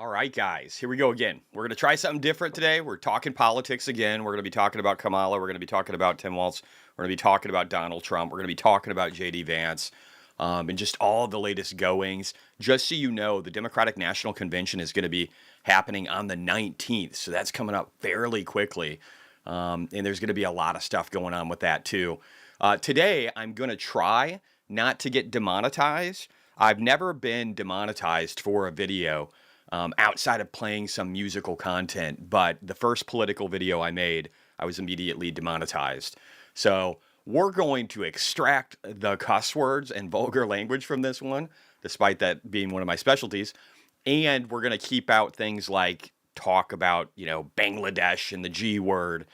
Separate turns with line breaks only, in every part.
All right, guys, here we go again. We're going to try something different today. We're talking politics again. We're going to be talking about Kamala. We're going to be talking about Tim Walz. We're going to be talking about Donald Trump. We're going to be talking about J.D. Vance and just all the latest goings. Just so you know, the Democratic National Convention is going to be happening on the 19th. So that's coming up fairly quickly. And there's going to be a lot of stuff going on with that, too. Today, I'm going to try not to get demonetized. I've never been demonetized for a video outside of playing some musical content. But the first political video I made, I was immediately demonetized. So we're going to extract the cuss words and vulgar language from this one, despite that being one of my specialties. And we're going to keep out things like talk about, Bangladesh and the G word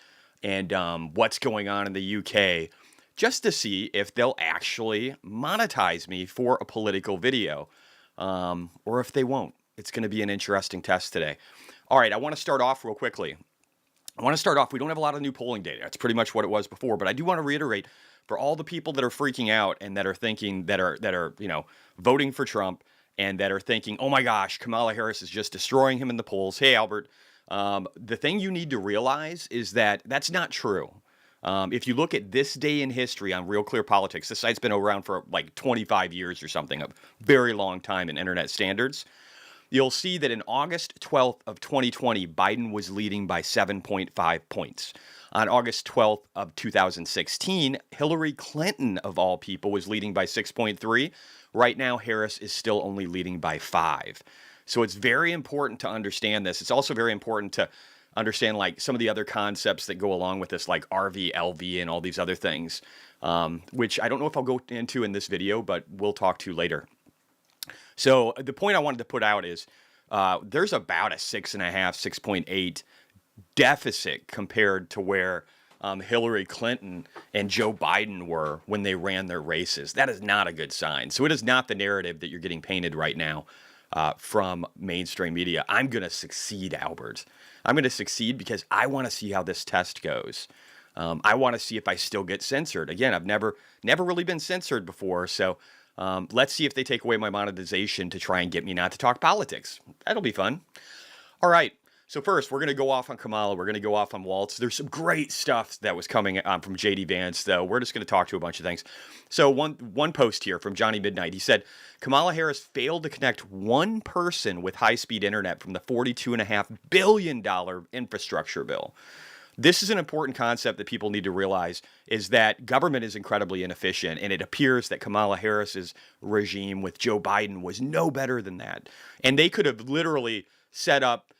and what's going on in the UK, just to see if they'll actually monetize me for a political video, or if they won't. It's going to be an interesting test today. All right, I want to start off real quickly. We don't have a lot of new polling data. It's pretty much what it was before, but I do want to reiterate for all the people that are freaking out and that are thinking that are voting for Trump and that are thinking, oh my gosh, Kamala Harris is just destroying him in the polls. Hey, Albert, the thing you need to realize is that that's not true. If you look at this day in history on Real Clear Politics, this site's been around for like 25 years or something, a very long time in internet standards. You'll see that in August 12th of 2020, Biden was leading by 7.5 points. On August 12th of 2016, Hillary Clinton, of all people, was leading by 6.3. Right now, Harris is still only leading by 5. So it's very important to understand this. It's also very important to understand like some of the other concepts that go along with this, like RV, LV, and all these other things, which I don't know if I'll go into in this video, but we'll talk to later. So the point I wanted to put out is there's about a 6.5, 6.8 deficit compared to where Hillary Clinton and Joe Biden were when they ran their races. That is not a good sign. So it is not the narrative that you're getting painted right now from mainstream media. I'm going to succeed, Albert. I'm going to succeed because I want to see how this test goes. I want to see if I still get censored. Again, I've never really been censored before, so let's see if they take away my monetization to try and get me not to talk politics. That'll be fun. All right. So first, we're going to go off on Kamala. We're going to go off on Walz. There's some great stuff that was coming from J.D. Vance, though. We're just going to talk to a bunch of things. So one post here from Johnny Midnight. He said, Kamala Harris failed to connect one person with high-speed internet from the $42.5 billion infrastructure bill. This is an important concept that people need to realize, is that government is incredibly inefficient, and it appears that Kamala Harris's regime with Joe Biden was no better than that. And they could have literally set up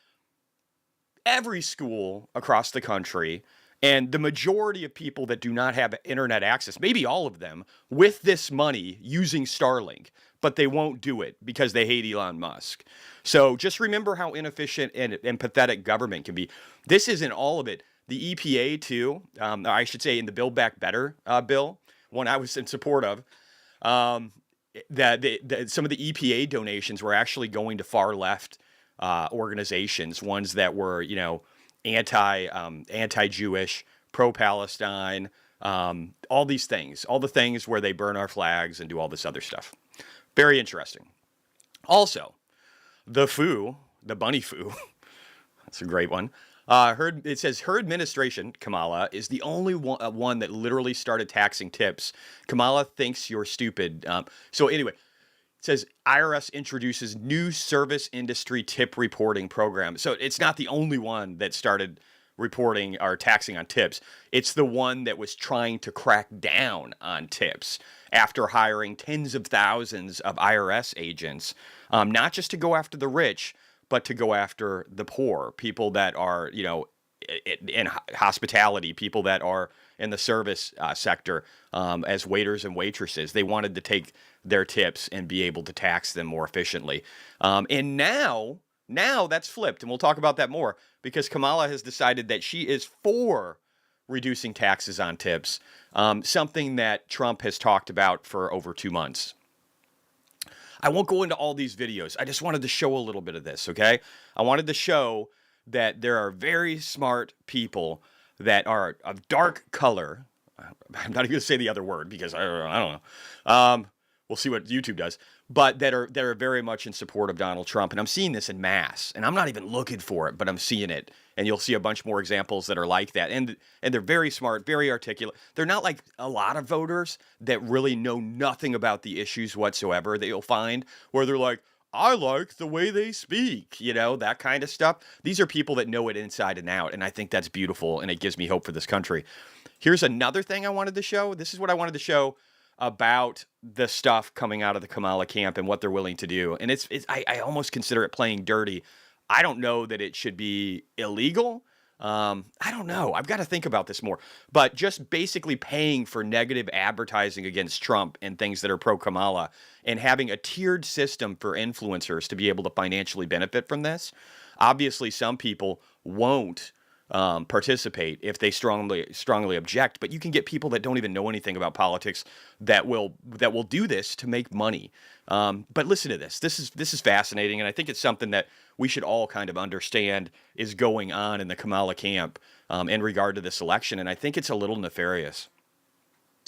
every school across the country, and the majority of people that do not have internet access, maybe all of them, with this money using Starlink, but they won't do it because they hate Elon Musk. So just remember how inefficient and pathetic government can be. This isn't all of it. The EPA, too, I should say in the Build Back Better bill, one I was in support of, that some of the EPA donations were actually going to far left organizations, ones that were, anti-Jewish, pro-Palestine, all these things, all the things where they burn our flags and do all this other stuff. Very interesting. Also, the bunny foo, that's a great one. It says her administration, Kamala, is the only one that literally started taxing tips. Kamala thinks you're stupid. So anyway, it says IRS introduces new service industry tip reporting program. So it's not the only one that started reporting or taxing on tips. It's the one that was trying to crack down on tips after hiring tens of thousands of IRS agents, not just to go after the rich, but to go after the poor, people that are, in hospitality, people that are in the service sector as waiters and waitresses. They wanted to take their tips and be able to tax them more efficiently. And now that's flipped, and we'll talk about that more, because Kamala has decided that she is for reducing taxes on tips, something that Trump has talked about for over 2 months. I won't go into all these videos. I just wanted to show a little bit of this, okay? I wanted to show that there are very smart people that are of dark color. I'm not even going to say the other word because I don't know. We'll see what YouTube does. but that are very much in support of Donald Trump. And I'm seeing this in mass, and I'm not even looking for it, but I'm seeing it. And you'll see a bunch more examples that are like that. And they're very smart, very articulate. They're not like a lot of voters that really know nothing about the issues whatsoever that you'll find, where they're like, I like the way they speak, that kind of stuff. These are people that know it inside and out, and I think that's beautiful, and it gives me hope for this country. Here's another thing I wanted to show. This is what I wanted to show about the stuff coming out of the Kamala camp and what they're willing to do. And I almost consider it playing dirty. I don't know that it should be illegal. I don't know. I've got to think about this more. But just basically paying for negative advertising against Trump and things that are pro-Kamala and having a tiered system for influencers to be able to financially benefit from this. Obviously, some people won't participate if they strongly object, but you can get people that don't even know anything about politics that will do this to make money. But listen to this. This is fascinating, and I think it's something that we should all kind of understand is going on in the Kamala camp in regard to this election, and I think it's a little nefarious.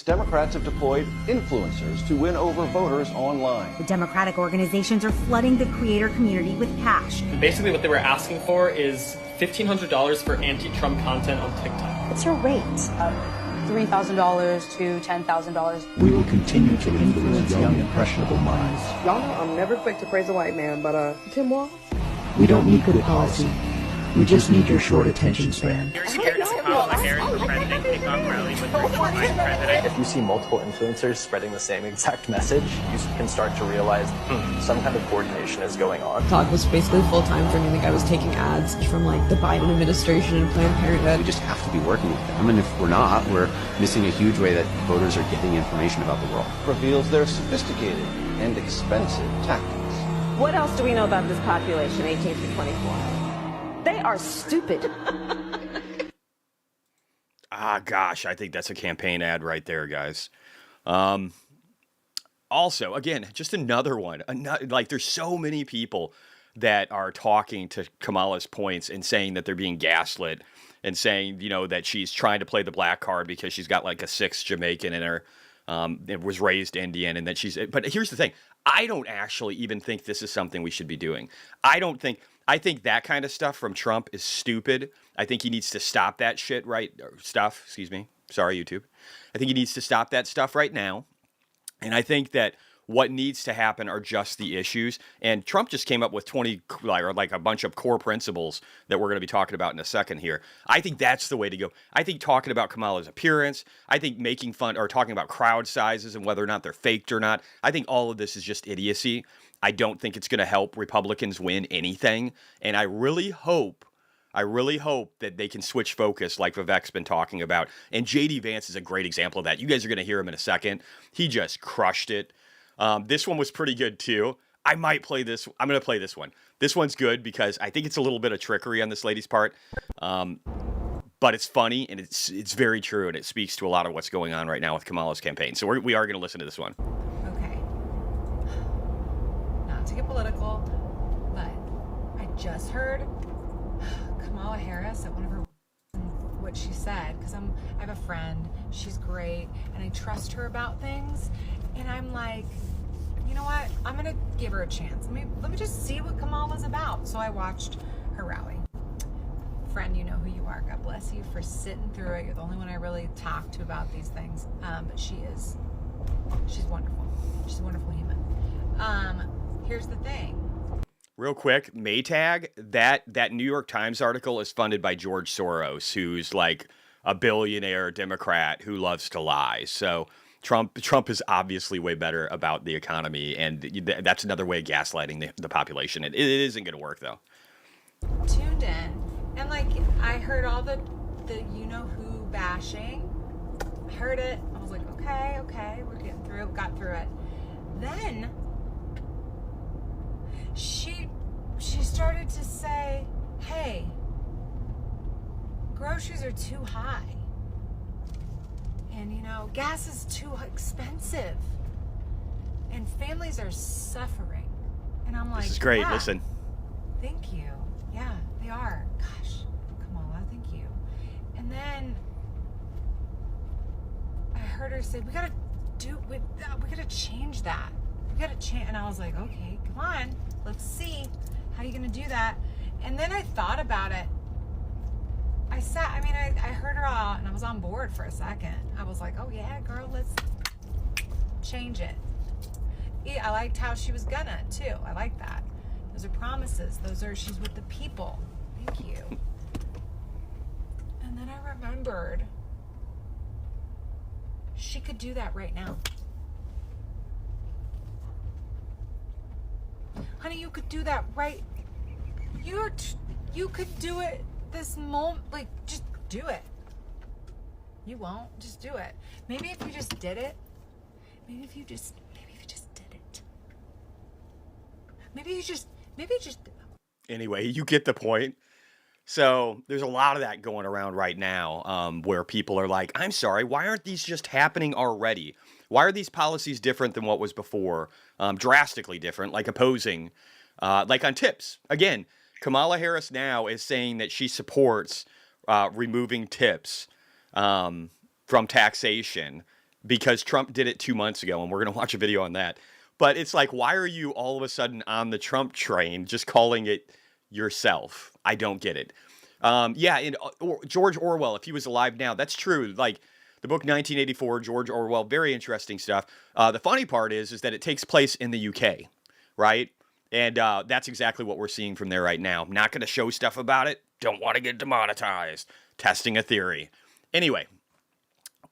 Democrats have deployed influencers to win over voters online.
The Democratic organizations are flooding the creator community with cash.
Basically, what they were asking for is $1,500 for anti-Trump content on TikTok.
What's your rate? $3,000 to $10,000.
We will continue to influence young, impressionable minds.
Y'all know I'm never quick to praise a white man, but Tim Walz?
We don't need good policy. We just need your short attention span.
You're scared of Kamala Harris for president kickoff rally with her vice president.
If you see multiple influencers spreading the same exact message, you can start to realize some kind of coordination is going on.
TikTok was basically full-time for me. Like I was taking ads from like the Biden administration and Planned Parenthood.
We just have to be working with them. And if we're not, we're missing a huge way that voters are getting information about the world.
Reveals their sophisticated and expensive tactics.
What else do we know about this population, 18 to 24? They are stupid.
Gosh, I think that's a campaign ad right there, guys. Also, again, just another one. Like, there's so many people that are talking to Kamala's points and saying that they're being gaslit and saying, that she's trying to play the black card because she's got like a 6th Jamaican in her. It was raised Indian, and that but here's the thing. I don't actually even think this is something we should be doing. I think that kind of stuff from Trump is stupid. I think he needs to stop that shit excuse me. Sorry, YouTube. I think he needs to stop that stuff right now. And I think that what needs to happen are just the issues. And Trump just came up with 20, like a bunch of core principles that we're going to be talking about in a second here. I think that's the way to go. I think talking about Kamala's appearance, I think making fun or talking about crowd sizes and whether or not they're faked or not, I think all of this is just idiocy. I don't think it's going to help Republicans win anything. And I really hope that they can switch focus like Vivek's been talking about. And J.D. Vance is a great example of that. You guys are going to hear him in a second. He just crushed it. This one was pretty good too. I might play this. I'm going to play this one. This one's good because I think it's a little bit of trickery on this lady's part. But it's funny and it's very true. And it speaks to a lot of what's going on right now with Kamala's campaign. So we are going to listen to this one.
Okay. Not to get political, but I just heard Kamala Harris at one of her what she said, because I have a friend, she's great, and I trust her about things, and I'm like, you know what, I'm gonna give her a chance. Let me just see what Kamala's about. So I watched her rally. Friend, you know who you are. God bless you for sitting through it. You're the only one I really talk to about these things. But she's wonderful. She's a wonderful human. Here's the thing.
Real quick, Maytag, that New York Times article is funded by George Soros, who's like a billionaire Democrat who loves to lie. So Trump is obviously way better about the economy, and that's another way of gaslighting the population. It isn't going to work, though.
Tuned in, and like I heard all the you-know-who bashing. I heard it. I was like, okay, we're getting through it. Got through it. Then she started to say, hey, groceries are too high. And, gas is too expensive. And families are suffering. And I'm like,
this is great.
yeah,
Listen.
Thank you. Yeah, they are. Gosh, Kamala, thank you. And then I heard her say, we gotta change that. You got a chance. And I was like, okay, come on. Let's see. How are you going to do that? And then I thought about it. I heard her out and I was on board for a second. I was like, oh yeah, girl, let's change it. Yeah, I liked how she was gonna too. I like that. Those are promises. She's with the people. Thank you. And then I remembered she could do that right now. Honey, you could do that right. You could do it this moment. Like, just do it. You won't. Just do it. Maybe if you just did it. Maybe if you just did it. Maybe you just.
Anyway, you get the point. So there's a lot of that going around right now, where people are like, I'm sorry, why aren't these just happening already? Why are these policies different than what was before? Drastically different, like opposing, like on tips. Again, Kamala Harris now is saying that she supports removing tips from taxation because Trump did it 2 months ago, and we're going to watch a video on that. But it's like, why are you all of a sudden on the Trump train just calling it yourself? I don't get it. Yeah, and George Orwell, if he was alive now, that's true. Like the book 1984, George Orwell, very interesting stuff. The funny part is that it takes place in the UK, right? And that's exactly what we're seeing from there right now. I'm not going to show stuff about it. Don't want to get demonetized. Testing a theory. Anyway,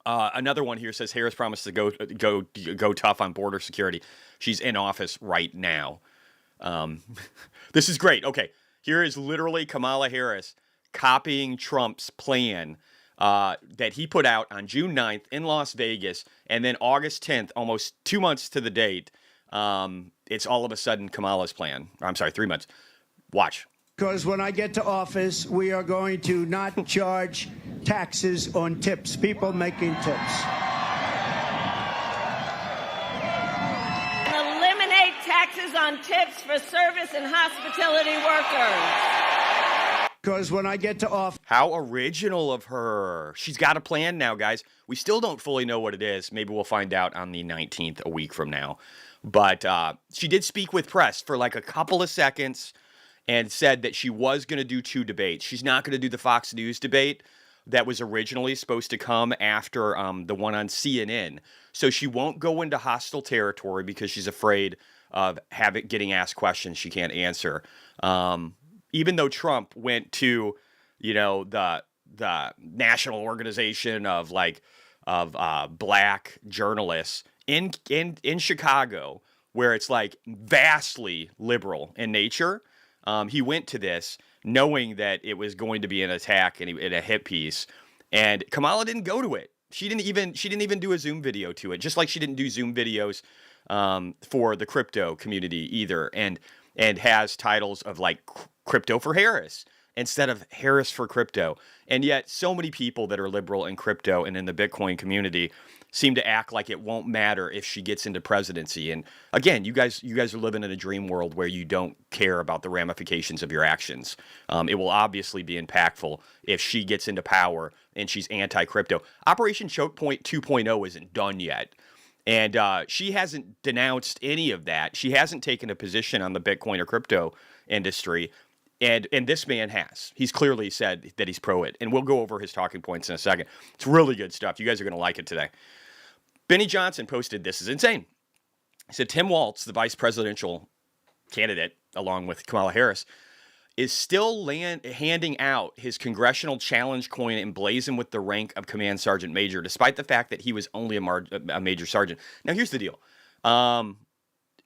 another one here says Harris promised to go tough on border security. She's in office right now. This is great. Okay, here is literally Kamala Harris copying Trump's plan that he put out on June 9th in Las Vegas, and then August 10th, almost 2 months to the date, it's all of a sudden Kamala's plan. I'm sorry, 3 months. Watch.
Because when I get to office, we are going to not charge taxes on tips, people making tips.
Eliminate taxes on tips for service and hospitality workers.
Because when I get to office...
How original of her. She's got a plan now, guys. We still don't fully know what it is. Maybe we'll find out on the 19th, a week from now. But she did speak with press for like a couple of seconds and said that she was going to do 2 debates. She's not going to do the Fox News debate that was originally supposed to come after the one on CNN. So she won't go into hostile territory because she's afraid of getting asked questions she can't answer. Even though Trump went to, the national organization of black journalists in Chicago, where it's like vastly liberal in nature. He went to this knowing that it was going to be an attack and a hit piece, and Kamala didn't go to it. She didn't even do a Zoom video to it, just like she didn't do Zoom videos for the crypto community either, and has titles of like Crypto for Harris instead of Harris for Crypto. And yet so many people that are liberal in crypto and in the Bitcoin community seem to act like it won't matter if she gets into presidency. And again, you guys are living in a dream world where you don't care about the ramifications of your actions. It will obviously be impactful if she gets into power and she's anti-crypto. Operation Choke Point 2.0 isn't done yet. And she hasn't denounced any of that. She hasn't taken a position on the Bitcoin or crypto industry. And this man has. He's clearly said that he's pro it. And we'll go over his talking points in a second. It's really good stuff. You guys are going to like it today. Benny Johnson posted, this is insane. He said, Tim Walz, the vice presidential candidate, along with Kamala Harris, is still handing out his congressional challenge coin emblazoned with the rank of command sergeant major, despite the fact that he was only a major sergeant. Now, here's the deal.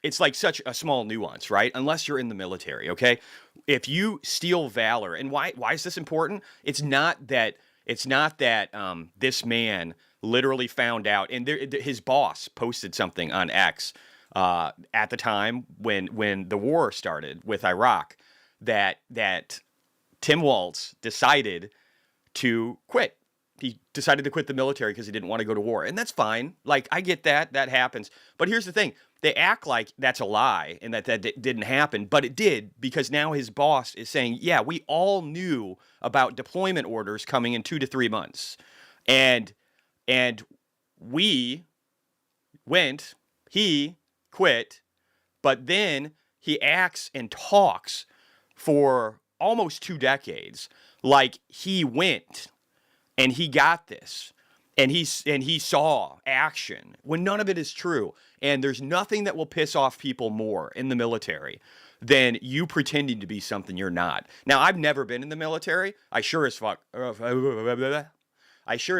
It's like such a small nuance, right? Unless you're in the military, okay? If you steal valor, and why is this important? It's not that this man literally found out, and his boss posted something on X at the time when the war started with Iraq, that Tim Walz decided to quit. He decided to quit the military because he didn't want to go to war. And that's fine. Like, I get that. That happens. But here's the thing. They act like that's a lie and that didn't happen. But it did, because now his boss is saying, yeah, we all knew about deployment orders coming in 2 to 3 months. And we went, he quit, But then he acts and talks for almost 2 decades like he went and he got this and he saw action when none of it is true. And there's nothing that will piss off people more in the military than you pretending to be something you're not. Now, I've never been in the military. I sure as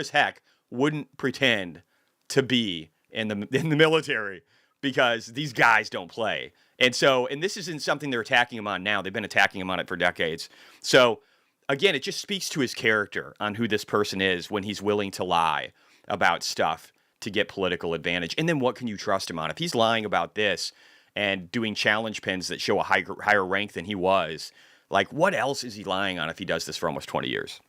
heck wouldn't pretend to be in the military, because these guys don't play. And this isn't something they're attacking him on now. They've been attacking him on it for decades. So again, it just speaks to his character on who this person is when he's willing to lie about stuff to get political advantage. And then what can you trust him on? If he's lying about this and doing challenge pins that show a higher rank than he was, like, what else is he lying on if he does this for almost 20 years?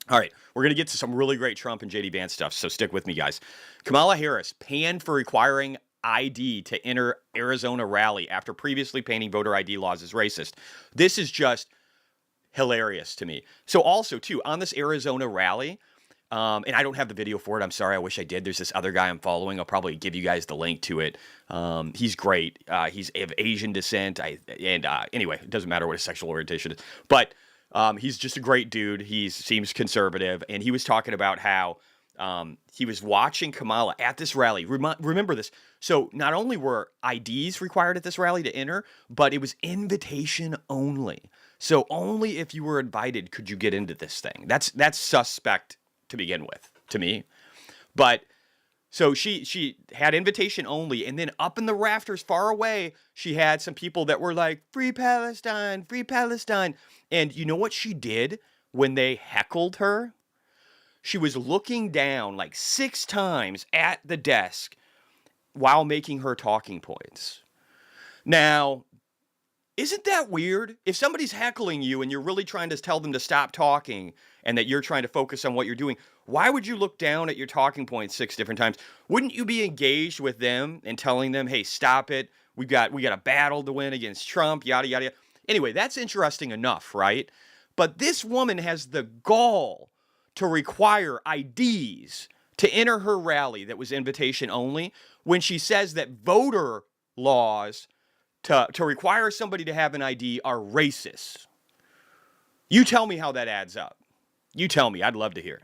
All right, we're going to get to some really great Trump and JD Vance stuff, so stick with me, guys. Kamala Harris panned for requiring ID to enter Arizona rally after previously painting voter ID laws as racist. This is just hilarious to me. So also, too, on this Arizona rally, and I don't have the video for it. I'm sorry. I wish I did. There's this other guy I'm following. I'll probably give you guys the link to it. He's great. He's of Asian descent. Anyway, it doesn't matter what his sexual orientation is. But he's just a great dude. He seems conservative. And he was talking about how he was watching Kamala at this rally. Remember this. So not only were IDs required at this rally to enter, but it was invitation only. So only if you were invited could you get into this thing. That's suspect to begin with, to me. But so she had invitation only, and then up in the rafters far away, she had some people that were like, free Palestine, free Palestine. And you know what she did when they heckled her? She was looking down like 6 times at the desk while making her talking points. Now, isn't that weird? If somebody's heckling you and you're really trying to tell them to stop talking and that you're trying to focus on what you're doing, why would you look down at your talking points 6 different times? Wouldn't you be engaged with them and telling them, hey, stop it. We got a battle to win against Trump, yada, yada, yada. Anyway, that's interesting enough, right? But this woman has the gall to require IDs to enter her rally that was invitation only when she says that voter laws to require somebody to have an ID are racist. You tell me how that adds up. You tell me. I'd love to hear.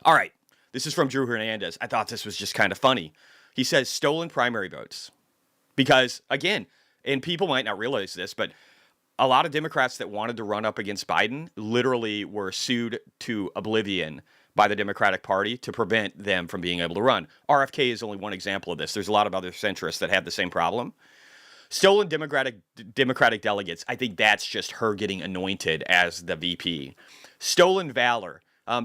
All right. This is from Drew Hernandez. I thought this was just kind of funny. He says stolen primary votes. Because, again, and people might not realize this, but a lot of Democrats that wanted to run up against Biden literally were sued to oblivion by the Democratic Party to prevent them from being able to run. RFK is only one example of this. There's a lot of other centrists that had the same problem. Stolen Democratic delegates, I think that's just her getting anointed as the VP. Stolen valor.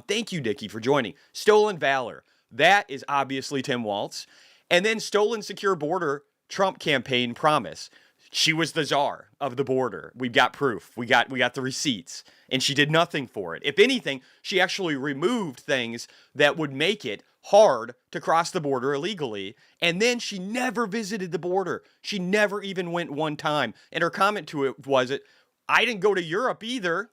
Thank you, Dickie, for joining. Stolen valor. That is obviously Tim Walz. And then stolen secure border Trump campaign promise. She was the czar of the border. We've got proof. We got the receipts. And she did nothing for it. If anything, she actually removed things that would make it hard to cross the border illegally. And then she never visited the border. She never even went one time. And her comment to it was, I didn't go to Europe either.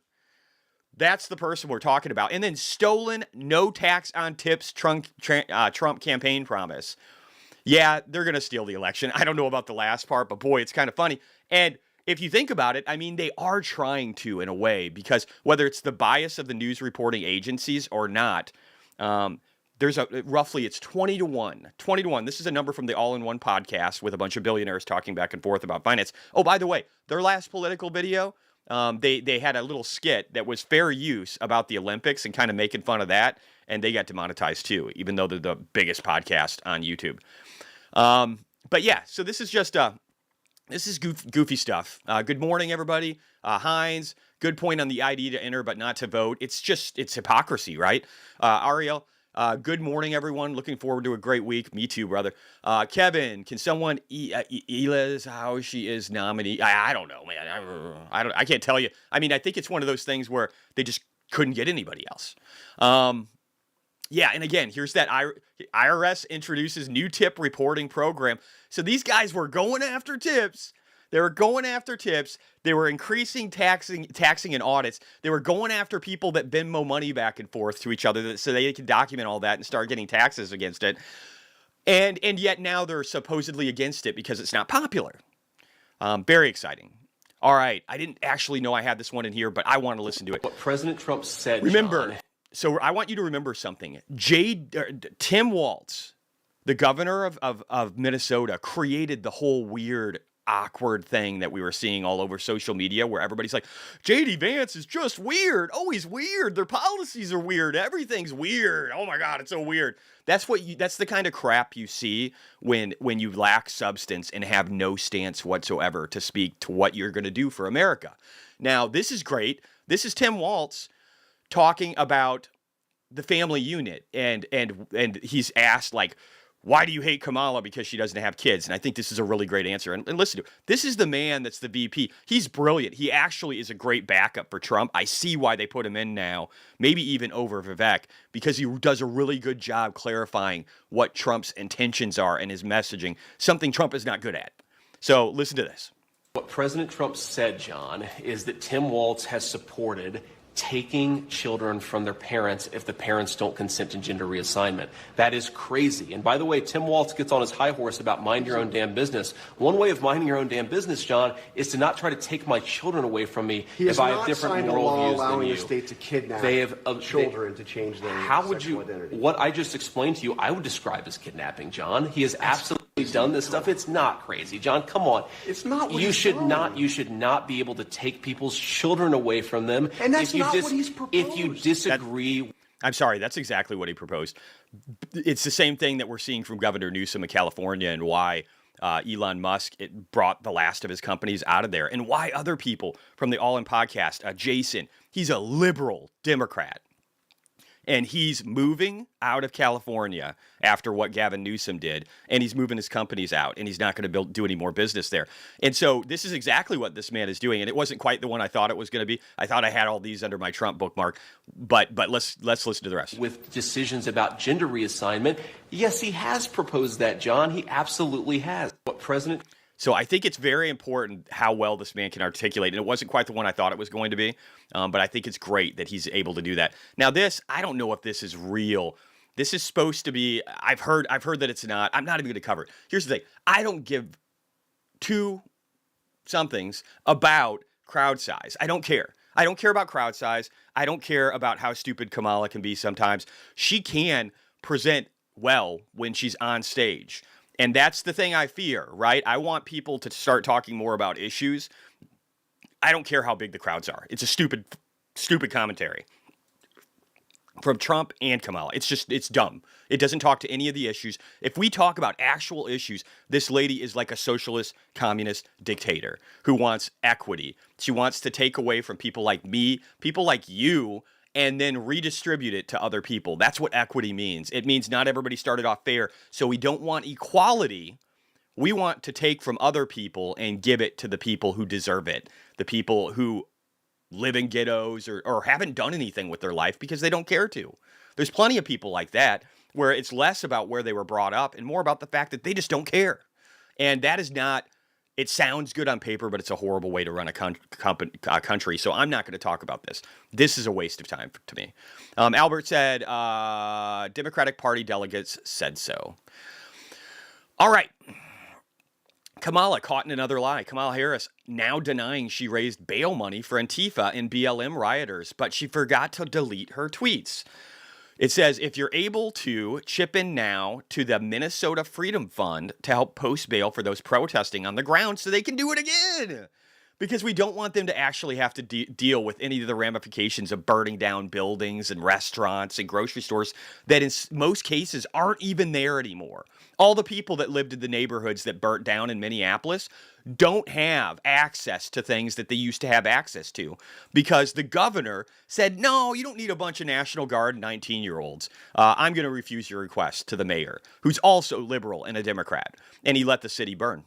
That's the person we're talking about. And then stolen no tax on tips Trump campaign promise. Yeah, they're going to steal the election. I don't know about the last part, but boy, it's kind of funny. And if you think about it, I mean, they are trying to in a way, because whether it's the bias of the news reporting agencies or not, there's roughly it's 20-1. 20-1. This is a number from the All-in-One podcast with a bunch of billionaires talking back and forth about finance. Oh, by the way, their last political video, they had a little skit that was fair use about the Olympics and kind of making fun of that, and they got demonetized too, even though they're the biggest podcast on YouTube. But yeah, so this is just this is goofy stuff. Good morning, everybody. Hines, good point on the ID to enter but not to vote. It's hypocrisy, right? Ariel, good morning, everyone. Looking forward to a great week. Me too, brother. Kevin, can someone Eliz how she is nominee? I don't know, man. I can't tell you. I mean, I think it's one of those things where they just couldn't get anybody else. Yeah, and again, here's that IRS introduces new tip reporting program. So these guys were going after tips. They were going after tips. They were increasing taxing and audits. They were going after people that Venmo money back and forth to each other so they could document all that and start getting taxes against it. And yet now they're supposedly against it because it's not popular. Very exciting. All right. I didn't actually know I had this one in here, but I want to listen to it.
What President Trump said,
Remember,
John.
So I want you to remember something. Tim Walz, the governor of Minnesota, created the whole weird, awkward thing that we were seeing all over social media where everybody's like, JD Vance is just weird. Oh, he's weird. Their policies are weird. Everything's weird. Oh my God, it's so weird. That's the kind of crap you see when you lack substance and have no stance whatsoever to speak to what you're going to do for America. Now, this is great. This is Tim Walz talking about the family unit, and he's asked, like, why do you hate Kamala because she doesn't have kids? And I think this is a really great answer. And listen to it. This is the man that's the VP. He's brilliant. He actually is a great backup for Trump. I see why they put him in now, maybe even over Vivek, because he does a really good job clarifying what Trump's intentions are and his messaging, something Trump is not good at. So listen to this.
What President Trump said, John, is that Tim Walz has supported taking children from their parents if the parents don't consent to gender reassignment. That is crazy. And by the way, Tim Walz gets on his high horse about mind your own damn business. One way of minding your own damn business, John, is to not try to take my children away from me if I have different moral views than you.
The state to kidnap children to change their sexual identity.
What I just explained to you, I would describe as kidnapping, John. He has absolutely done this stuff. It's not crazy, John. Come on.
It's not what
you should not be able to take people's children away from them.
And that's not what he's proposed.
If you disagree,
I'm sorry, that's exactly what he proposed. It's the same thing that we're seeing from Governor Newsom of California, and why Elon Musk brought the last of his companies out of there, and why other people from the All In podcast, Jason, he's a liberal Democrat. And he's moving out of California after what Gavin Newsom did, and he's moving his companies out, and he's not going to do any more business there. And so this is exactly what this man is doing, and it wasn't quite the one I thought it was going to be. I thought I had all these under my Trump bookmark, but let's listen to the rest.
With decisions about gender reassignment, yes, he has proposed that, John. He absolutely has. What President...
So I think it's very important how well this man can articulate. And it wasn't quite the one I thought it was going to be, but I think it's great that he's able to do that. Now this, I don't know if this is real. This is supposed to be, I've heard that it's not. I'm not even going to cover it. Here's the thing. I don't give two somethings about crowd size. I don't care. I don't care about crowd size. I don't care about how stupid Kamala can be sometimes. She can present well when she's on stage. And that's the thing I fear, right? I want people to start talking more about issues. I don't care how big the crowds are. It's a stupid commentary from Trump and Kamala. It's dumb. It doesn't talk to any of the issues. If we talk about actual issues, this lady is like a socialist, communist dictator who wants equity. She wants to take away from people like me, people like you, and then redistribute it to other people. That's what equity means. It means not everybody started off fair. So we don't want equality. We want to take from other people and give it to the people who deserve it. The people who live in ghettos or haven't done anything with their life because they don't care to. There's plenty of people like that where it's less about where they were brought up and more about the fact that they just don't care. And that is not... It sounds good on paper, but it's a horrible way to run a country. So I'm not going to talk about this. This is a waste of time to me. Albert said, Democratic Party delegates said so. All right. Kamala caught in another lie. Kamala Harris now denying she raised bail money for Antifa and BLM rioters, but she forgot to delete her tweets. It says, if you're able to, chip in now to the Minnesota Freedom Fund to help post bail for those protesting on the ground so they can do it again. Because we don't want them to actually have to deal with any of the ramifications of burning down buildings and restaurants and grocery stores that in most cases aren't even there anymore. All the people that lived in the neighborhoods that burnt down in Minneapolis don't have access to things that they used to have access to because the governor said, no, you don't need a bunch of National Guard 19-year-olds. I'm going to refuse your request to the mayor, who's also liberal and a Democrat. And he let the city burn.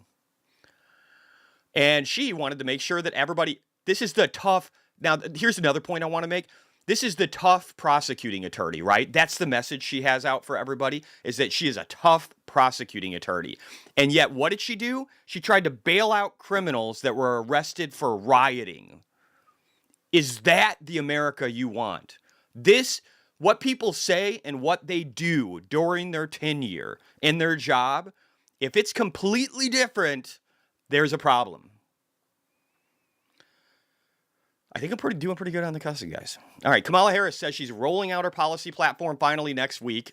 And she wanted to make sure that everybody, this is the tough, now here's another point I want to make. This is the tough prosecuting attorney, right? That's the message she has out for everybody, is that she is a tough prosecuting attorney. And yet, what did she do? She tried to bail out criminals that were arrested for rioting. Is that the America you want? This, what people say and what they do during their tenure in their job, if it's completely different, there's a problem. I think I'm doing pretty good on the cussing, guys. All right, Kamala Harris says she's rolling out her policy platform finally next week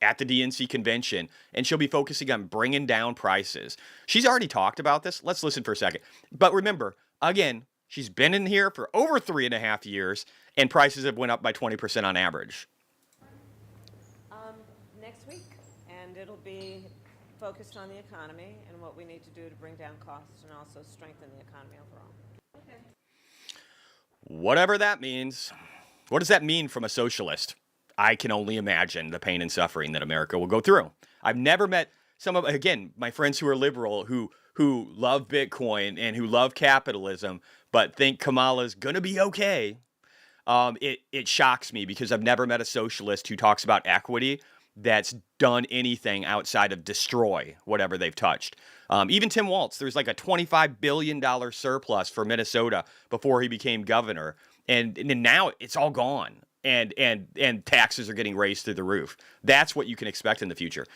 at the DNC convention, and she'll be focusing on bringing down prices. She's already talked about this. Let's listen for a second. But remember, again, she's been in here for over 3.5 years, and prices have went up by 20% on average.
Next week, and it'll be focused on the economy and what we need to do to bring down costs and also strengthen the economy overall. Okay.
Whatever that means. What does that mean from a socialist? I can only imagine the pain and suffering that America will go through. I've never met again, my friends who are liberal, who love Bitcoin and who love capitalism, but think Kamala's going to be okay. It shocks me because I've never met a socialist who talks about equity that's done anything outside of destroy whatever they've touched. Even Tim Walz, there's like a $25 billion surplus for Minnesota before he became governor. And now it's all gone. And taxes are getting raised through the roof. That's what you can expect in the future.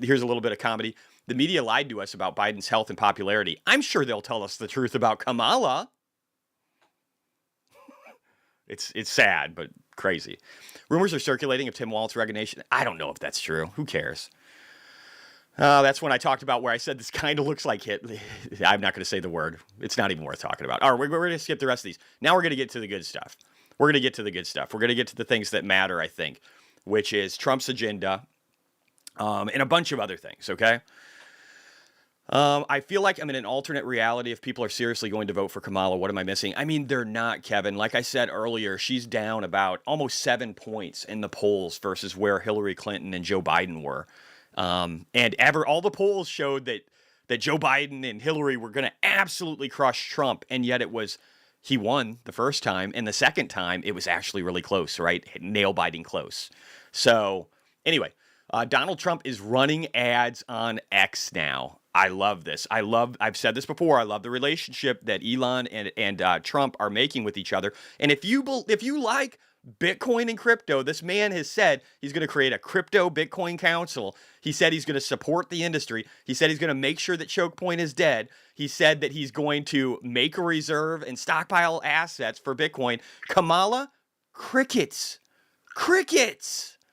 Here's a little bit of comedy. The media lied to us about Biden's health and popularity. I'm sure they'll tell us the truth about Kamala. It's sad, but crazy. Rumors are circulating of Tim Walz's resignation. I don't know if that's true. Who cares? That's when I talked about where I said this kind of looks like Hitler. I'm not going to say the word. It's not even worth talking about. All right, we're going to skip the rest of these. Now we're going to get to the good stuff. We're going to get to the good stuff. We're going to get to the things that matter, I think, which is Trump's agenda and a bunch of other things, okay? I feel like I'm in an alternate reality. If people are seriously going to vote for Kamala, what am I missing? I mean, they're not, Kevin. Like I said earlier, she's down about almost 7 points in the polls versus where Hillary Clinton and Joe Biden were. All the polls showed that Joe Biden and Hillary were going to absolutely crush Trump, and yet he won the first time, and the second time it was actually really close, right? Nail-biting close. So anyway, Donald Trump is running ads on X now. I love this. I've said this before. I love the relationship that Elon and Trump are making with each other. And if you like Bitcoin and crypto, this man has said he's going to create a crypto Bitcoin council. He said he's going to support the industry. He said he's going to make sure that choke point is dead. He said that he's going to make a reserve and stockpile assets for Bitcoin. Kamala, crickets.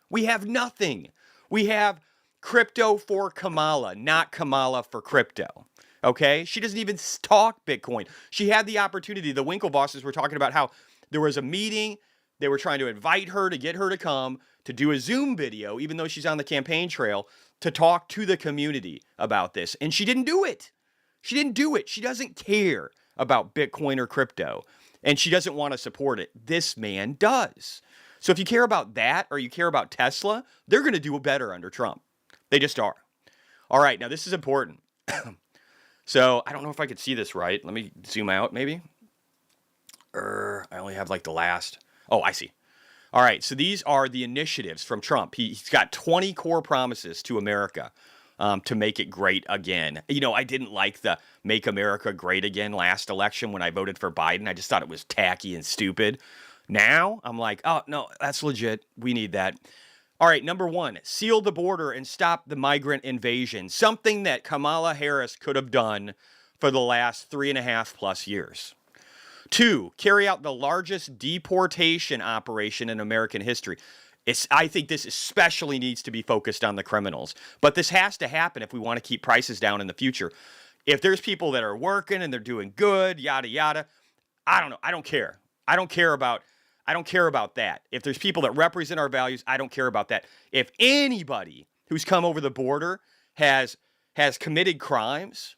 We have nothing. We have crypto for Kamala, not Kamala for crypto. Okay? She doesn't even talk Bitcoin. She had the opportunity. The Winklevosses were talking about how there was a meeting. They were trying to invite her to get her to come to do a Zoom video, even though she's on the campaign trail, to talk to the community about this. And she didn't do it. She doesn't care about Bitcoin or crypto. And she doesn't want to support it. This man does. So if you care about that or you care about Tesla, they're going to do better under Trump. They just are. All right, now this is important. So I don't know if I could see this right. Let me zoom out maybe. I only have like the last. Oh, I see. All right, so these are the initiatives from Trump. He's got 20 core promises to America to make it great again. You know, I didn't like the Make America Great Again last election when I voted for Biden. I just thought it was tacky and stupid. Now I'm like, oh, no, that's legit. We need that. All right, number 1, seal the border and stop the migrant invasion. Something that Kamala Harris could have done for the last 3.5+ years. 2, carry out the largest deportation operation in American history. I think this especially needs to be focused on the criminals. But this has to happen if we want to keep prices down in the future. If there's people that are working and they're doing good, yada, yada, I don't know. I don't care. I don't care about that. If there's people that represent our values, I don't care about that. If anybody who's come over the border has committed crimes,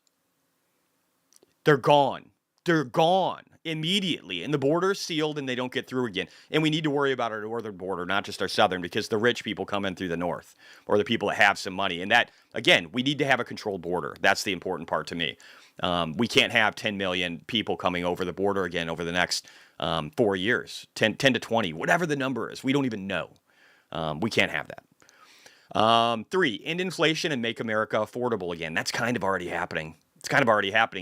they're gone. They're gone immediately. And the border is sealed and they don't get through again. And we need to worry about our northern border, not just our southern, because the rich people come in through the north or the people that have some money. And that, again, we need to have a controlled border. That's the important part to me. We can't have 10 million people coming over the border again over the next 4 years, 10 to 20, whatever the number is. We don't even know. We can't have that. 3, end inflation and make America affordable again. That's kind of already happening.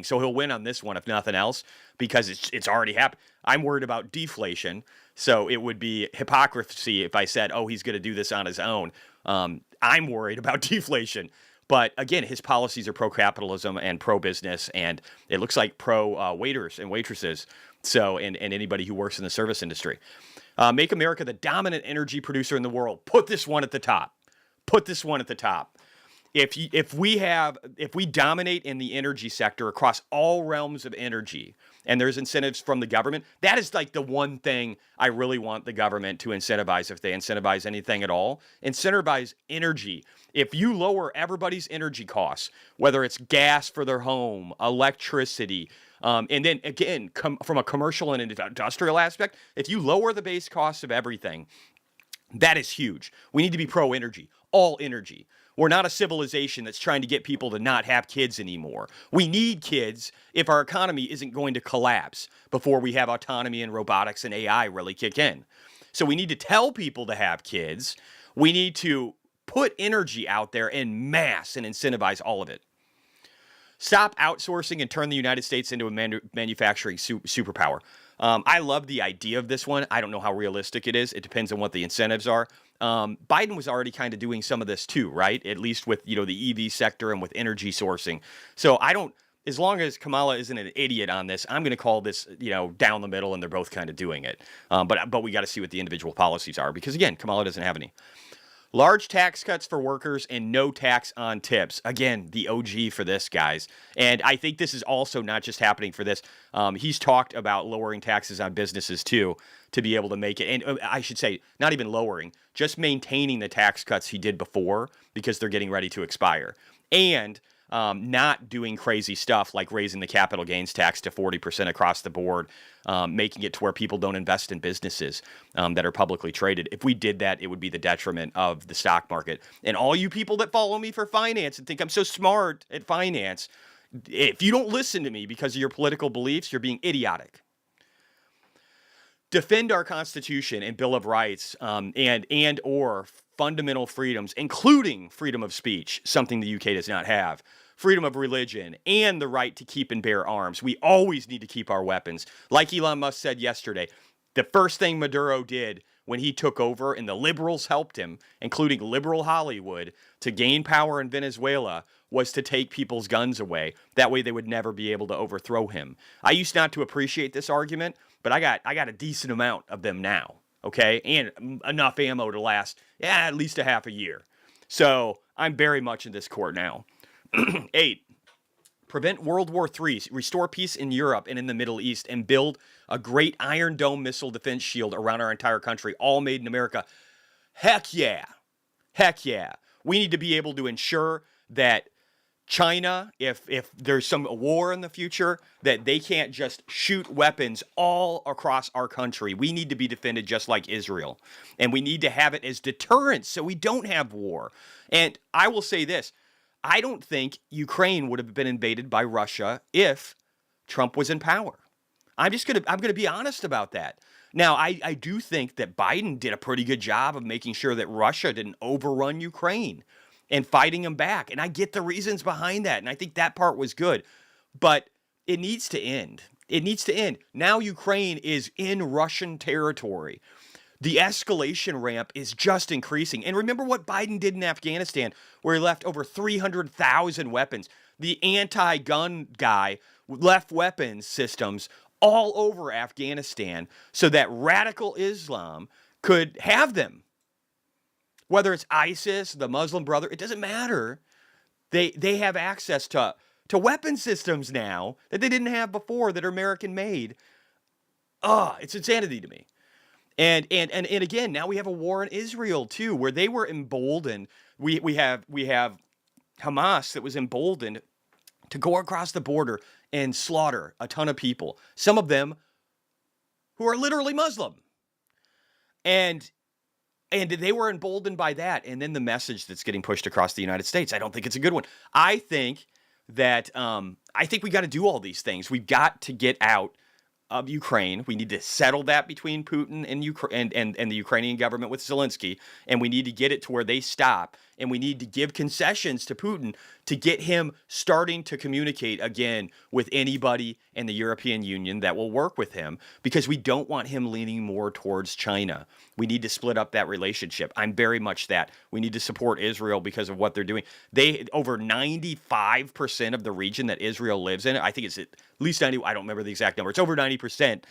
So he'll win on this one, if nothing else, because it's already happened. I'm worried about deflation. So it would be hypocrisy if I said, oh, he's going to do this on his own. I'm worried about deflation. But again, his policies are pro-capitalism and pro-business, and it looks like pro-waiters and waitresses. So, and anybody who works in the service industry. Make America the dominant energy producer in the world. Put this one at the top. Put this one at the top. If we dominate in the energy sector across all realms of energy, and there's incentives from the government, that is like the one thing I really want the government to incentivize, if they incentivize anything at all. Incentivize energy. If you lower everybody's energy costs, whether it's gas for their home, electricity, and then again, from a commercial and industrial aspect, if you lower the base costs of everything, that is huge. We need to be pro-energy, all energy. We're not a civilization that's trying to get people to not have kids anymore. We need kids if our economy isn't going to collapse before we have autonomy and robotics and AI really kick in. So we need to tell people to have kids. We need to put energy out there en masse and incentivize all of it. Stop outsourcing and turn the United States into a manufacturing superpower. I love the idea of this one. I don't know how realistic it is. It depends on what the incentives are. Biden was already kind of doing some of this too, right? At least with, the EV sector and with energy sourcing. So as long as Kamala isn't an idiot on this, I'm going to call this, down the middle, and they're both kind of doing it. But we got to see what the individual policies are, because again, Kamala doesn't have any. Large tax cuts for workers and no tax on tips. Again, the OG for this, guys. And I think this is also not just happening for this. He's talked about lowering taxes on businesses too, to be able to make it. And I should say, not even lowering, just maintaining the tax cuts he did before, because they're getting ready to expire. And not doing crazy stuff like raising the capital gains tax to 40% across the board, making it to where people don't invest in businesses that are publicly traded. If we did that, it would be the detriment of the stock market. And all you people that follow me for finance and think I'm so smart at finance, if you don't listen to me because of your political beliefs, you're being idiotic. Defend our Constitution and Bill of Rights and or fundamental freedoms, including freedom of speech, something the UK does not have, freedom of religion, and the right to keep and bear arms. We always need to keep our weapons. Like Elon Musk said yesterday, the first thing Maduro did when he took over, and the liberals helped him, including liberal Hollywood, to gain power in Venezuela, was to take people's guns away. That way they would never be able to overthrow him. I used not to appreciate this argument, but I got a decent amount of them now, okay? And enough ammo to last, at least a half a year. So I'm very much in this court now. 8, prevent World War III, restore peace in Europe and in the Middle East, and build a great Iron Dome missile defense shield around our entire country, all made in America. Heck yeah. Heck yeah. We need to be able to ensure that China, if there's some war in the future, that they can't just shoot weapons all across our country. We need to be defended just like Israel. And we need to have it as deterrence so we don't have war. And I will say this. I don't think Ukraine would have been invaded by Russia if Trump was in power. I'm going to be honest about that. Now, I do think that Biden did a pretty good job of making sure that Russia didn't overrun Ukraine and fighting them back. And I get the reasons behind that. And I think that part was good. But it needs to end. It needs to end. Now Ukraine is in Russian territory. The escalation ramp is just increasing. And remember what Biden did in Afghanistan, where he left over 300,000 weapons. The anti-gun guy left weapons systems all over Afghanistan so that radical Islam could have them. Whether it's ISIS, the Muslim Brotherhood, it doesn't matter. They have access to weapon systems now that they didn't have before that are American made. It's insanity to me. And again, now we have a war in Israel too, where they were emboldened. We have Hamas that was emboldened to go across the border and slaughter a ton of people. Some of them who are literally Muslim. And they were emboldened by that. And then the message that's getting pushed across the United States, I don't think it's a good one. I think that we got to do all these things. We've got to get out of Ukraine. We need to settle that between Putin and the Ukrainian government with Zelensky, and we need to get it to where they stop and we need to give concessions to Putin to get him starting to communicate again with anybody in the European Union that will work with him, because we don't want him leaning more towards China. We need to split up that relationship. I'm very much that. We need to support Israel because of what they're doing. They over 95% of the region that Israel lives in, I think it's at least 90, I don't remember the exact number. It's over 90%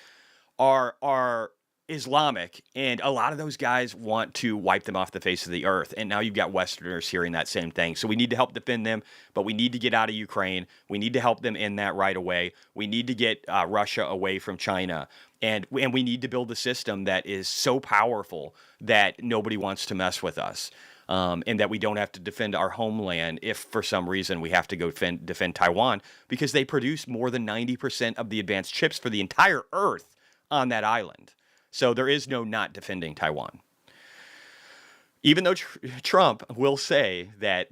are Islamic, and a lot of those guys want to wipe them off the face of the earth. And now you've got Westerners hearing that same thing. So we need to help defend them, but we need to get out of Ukraine. We need to help them in that right away. We need to get Russia away from China. And we need to build a system that is so powerful that nobody wants to mess with us. And that we don't have to defend our homeland if for some reason we have to go defend Taiwan, because they produce more than 90% of the advanced chips for the entire earth on that island. So there is no not defending Taiwan. Even though Trump will say that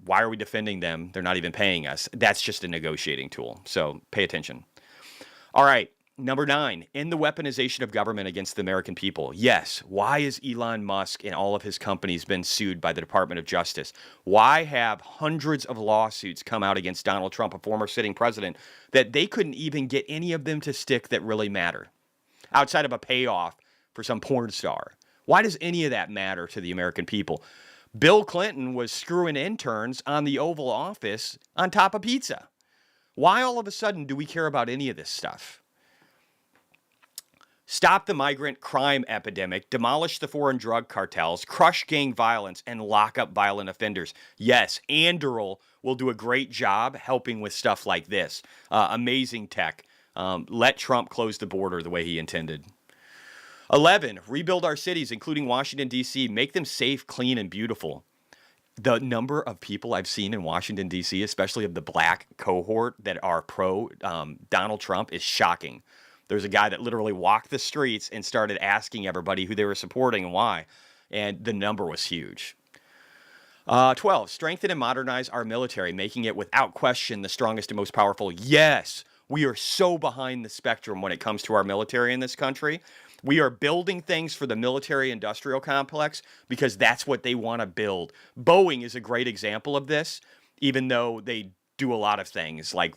why are we defending them? They're not even paying us. That's just a negotiating tool. So pay attention. All right. Number 9, end the weaponization of government against the American people. Yes. Why is Elon Musk and all of his companies been sued by the Department of Justice? Why have hundreds of lawsuits come out against Donald Trump, a former sitting president, that they couldn't even get any of them to stick that really matter, outside of a payoff for some porn star? Why does any of that matter to the American people? Bill Clinton was screwing interns on the Oval Office on top of pizza. Why all of a sudden do we care about any of this stuff? Stop the migrant crime epidemic, demolish the foreign drug cartels, crush gang violence, and lock up violent offenders. Yes, Anduril will do a great job helping with stuff like this. Amazing tech. Let Trump close the border the way he intended. 11, rebuild our cities, including Washington, D.C. Make them safe, clean, and beautiful. The number of people I've seen in Washington, D.C., especially of the black cohort that are pro Donald Trump, is shocking. There's a guy that literally walked the streets and started asking everybody who they were supporting and why. And the number was huge. 12, strengthen and modernize our military, making it without question the strongest and most powerful. Yes, we are so behind the spectrum when it comes to our military in this country. We are building things for the military-industrial complex because that's what they want to build. Boeing is a great example of this, even though they do a lot of things like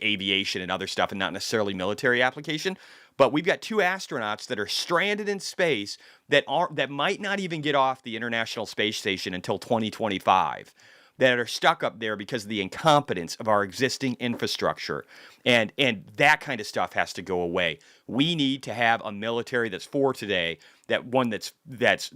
aviation and other stuff and not necessarily military application. But we've got 2 astronauts that are stranded in space that might not even get off the International Space Station until 2025, that are stuck up there because of the incompetence of our existing infrastructure. And that kind of stuff has to go away. We need to have a military that's for today, that's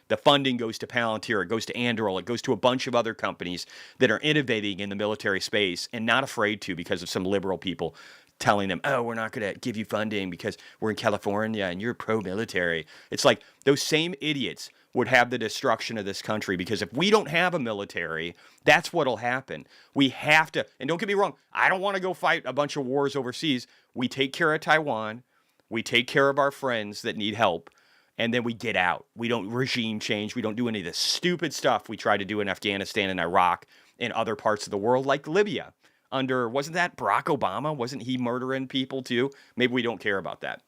the funding goes to Palantir, it goes to Anduril, it goes to a bunch of other companies that are innovating in the military space and not afraid to because of some liberal people telling them, oh, we're not going to give you funding because we're in California and you're pro-military. It's like those same idiots would have the destruction of this country, because if we don't have a military, that's what'll happen. We have to, and don't get me wrong, I don't want to go fight a bunch of wars overseas. We take care of Taiwan, we take care of our friends that need help, and then we get out. We don't regime change. We don't do any of the stupid stuff we tried to do in Afghanistan and Iraq and other parts of the world, like Libya. Wasn't that Barack Obama? Wasn't he murdering people too? Maybe we don't care about that.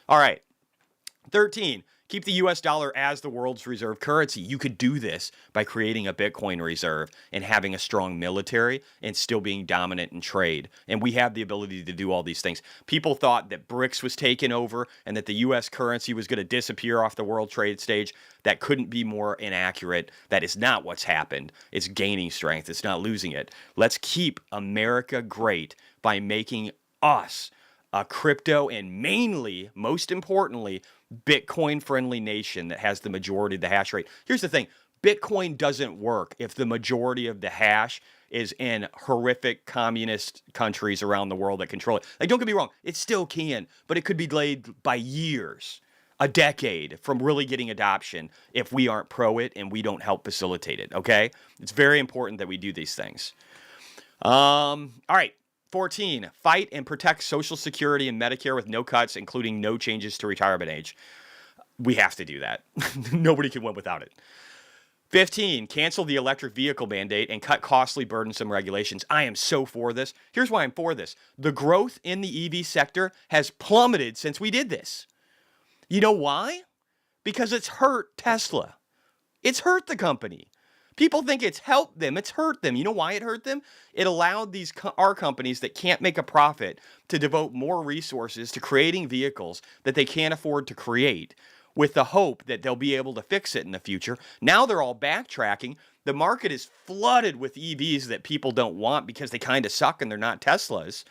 All right. 13, keep the U.S. dollar as the world's reserve currency. You could do this by creating a Bitcoin reserve and having a strong military and still being dominant in trade. And we have the ability to do all these things. People thought that BRICS was taken over and that the U.S. currency was going to disappear off the world trade stage. That couldn't be more inaccurate. That is not what's happened. It's gaining strength. It's not losing it. Let's keep America great by making us a crypto and mainly, most importantly, Bitcoin-friendly nation that has the majority of the hash rate. Here's the thing. Bitcoin doesn't work if the majority of the hash is in horrific communist countries around the world that control it. Like, don't get me wrong. It still can, but it could be delayed by years, a decade from really getting adoption if we aren't pro it and we don't help facilitate it, okay? It's very important that we do these things. All right. 14, fight and protect Social Security and Medicare with no cuts, including no changes to retirement age. We have to do that. Nobody can win without it. 15, cancel the electric vehicle mandate and cut costly, burdensome regulations. I am so for this. Here's why I'm for this. The growth in the EV sector has plummeted since we did this. You know why? Because it's hurt Tesla. It's hurt the company. People think it's helped them. It's hurt them. You know why it hurt them? It allowed our companies that can't make a profit to devote more resources to creating vehicles that they can't afford to create with the hope that they'll be able to fix it in the future. Now they're all backtracking. The market is flooded with EVs that people don't want because they kind of suck and they're not Teslas.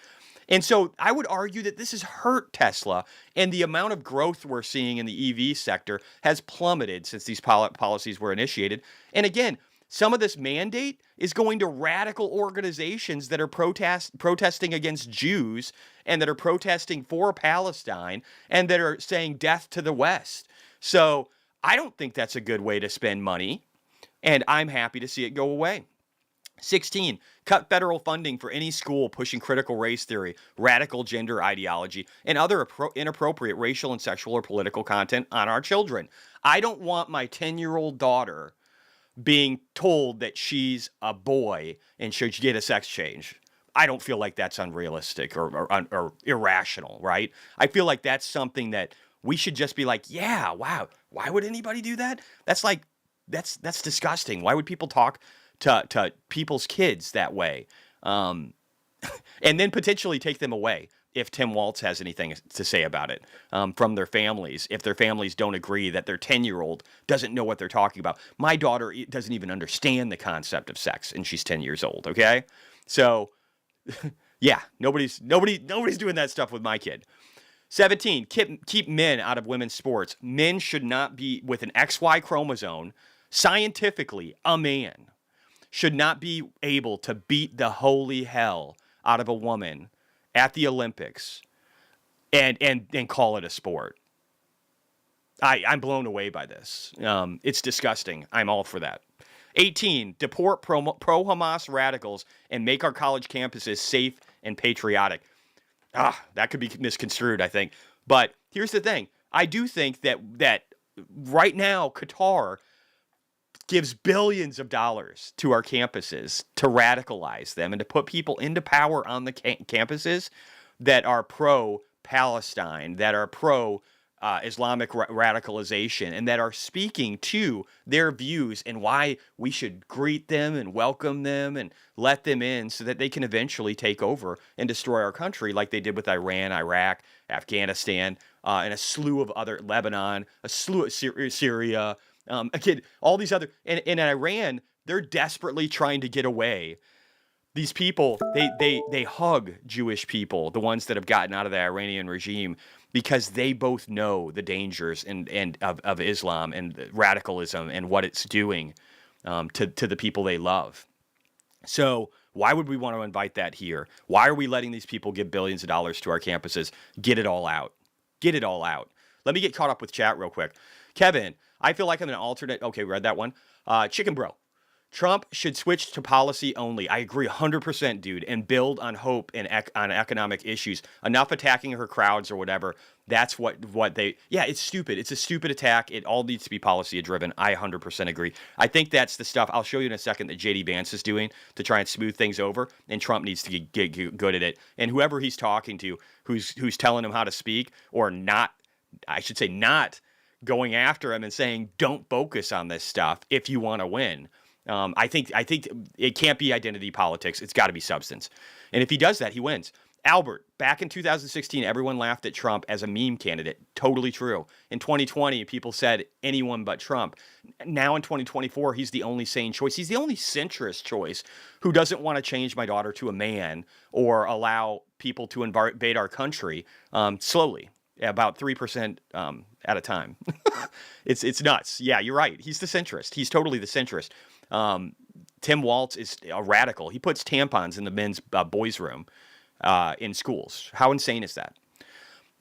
And so I would argue that this has hurt Tesla, and the amount of growth we're seeing in the EV sector has plummeted since these policies were initiated. And again, some of this mandate is going to radical organizations that are protesting against Jews and that are protesting for Palestine and that are saying death to the West. So I don't think that's a good way to spend money, and I'm happy to see it go away. 16, cut federal funding for any school pushing critical race theory, radical gender ideology, and other inappropriate racial and sexual or political content on our children. I don't want my 10-year-old daughter being told that she's a boy and should get a sex change. I don't feel like that's unrealistic or irrational, right? I feel like that's something that we should just be like, yeah, wow, why would anybody do that? That's disgusting. Why would people talk to people's kids that way, and then potentially take them away if Tim Walz has anything to say about it from their families, if their families don't agree that their 10-year-old doesn't know what they're talking about. My daughter doesn't even understand the concept of sex, and she's 10 years old, okay? So, yeah, nobody's doing that stuff with my kid. 17, keep men out of women's sports. Men should not be, with an XY chromosome, scientifically, a man should not be able to beat the holy hell out of a woman at the Olympics and call it a sport. I'm blown away by this. It's disgusting. I'm all for that. 18, deport pro-Hamas radicals and make our college campuses safe and patriotic. That could be misconstrued, I think. But here's the thing. I do think that right now, Qatar gives billions of dollars to our campuses to radicalize them and to put people into power on the campuses that are pro-Palestine, that are pro-Islamic radicalization, and that are speaking to their views and why we should greet them and welcome them and let them in so that they can eventually take over and destroy our country like they did with Iran, Iraq, Afghanistan, and a slew of other, Lebanon, a slew of Syria. Again, all these other, and in Iran, they're desperately trying to get away. These people, they hug Jewish people, the ones that have gotten out of the Iranian regime, because they both know the dangers of Islam and radicalism and what it's doing to the people they love. So why would we want to invite that here? Why are we letting these people give billions of dollars to our campuses? Get it all out. Get it all out. Let me get caught up with chat real quick. Kevin, I feel like I'm an alternate. Okay, read that one. Chicken Bro. Trump should switch to policy only. I agree 100%, dude, and build on hope and on economic issues. Enough attacking her crowds or whatever. That's what they... Yeah, it's stupid. It's a stupid attack. It all needs to be policy-driven. I 100% agree. I think that's the stuff, I'll show you in a second, that J.D. Vance is doing to try and smooth things over, and Trump needs to get good at it. And whoever he's talking to, who's telling him how to speak, or not, I should say not going after him and saying, don't focus on this stuff if you want to win. I think it can't be identity politics. It's got to be substance. And if he does that, he wins. Albert, back in 2016, everyone laughed at Trump as a meme candidate. Totally true. In 2020, people said anyone but Trump. Now in 2024, he's the only sane choice. He's the only centrist choice who doesn't want to change my daughter to a man or allow people to invade our country slowly, about 3% at a time. It's nuts. Yeah, you're right. He's the centrist. He's totally the centrist. Tim Walz is a radical. He puts tampons in the men's boys' room in schools. How insane is that?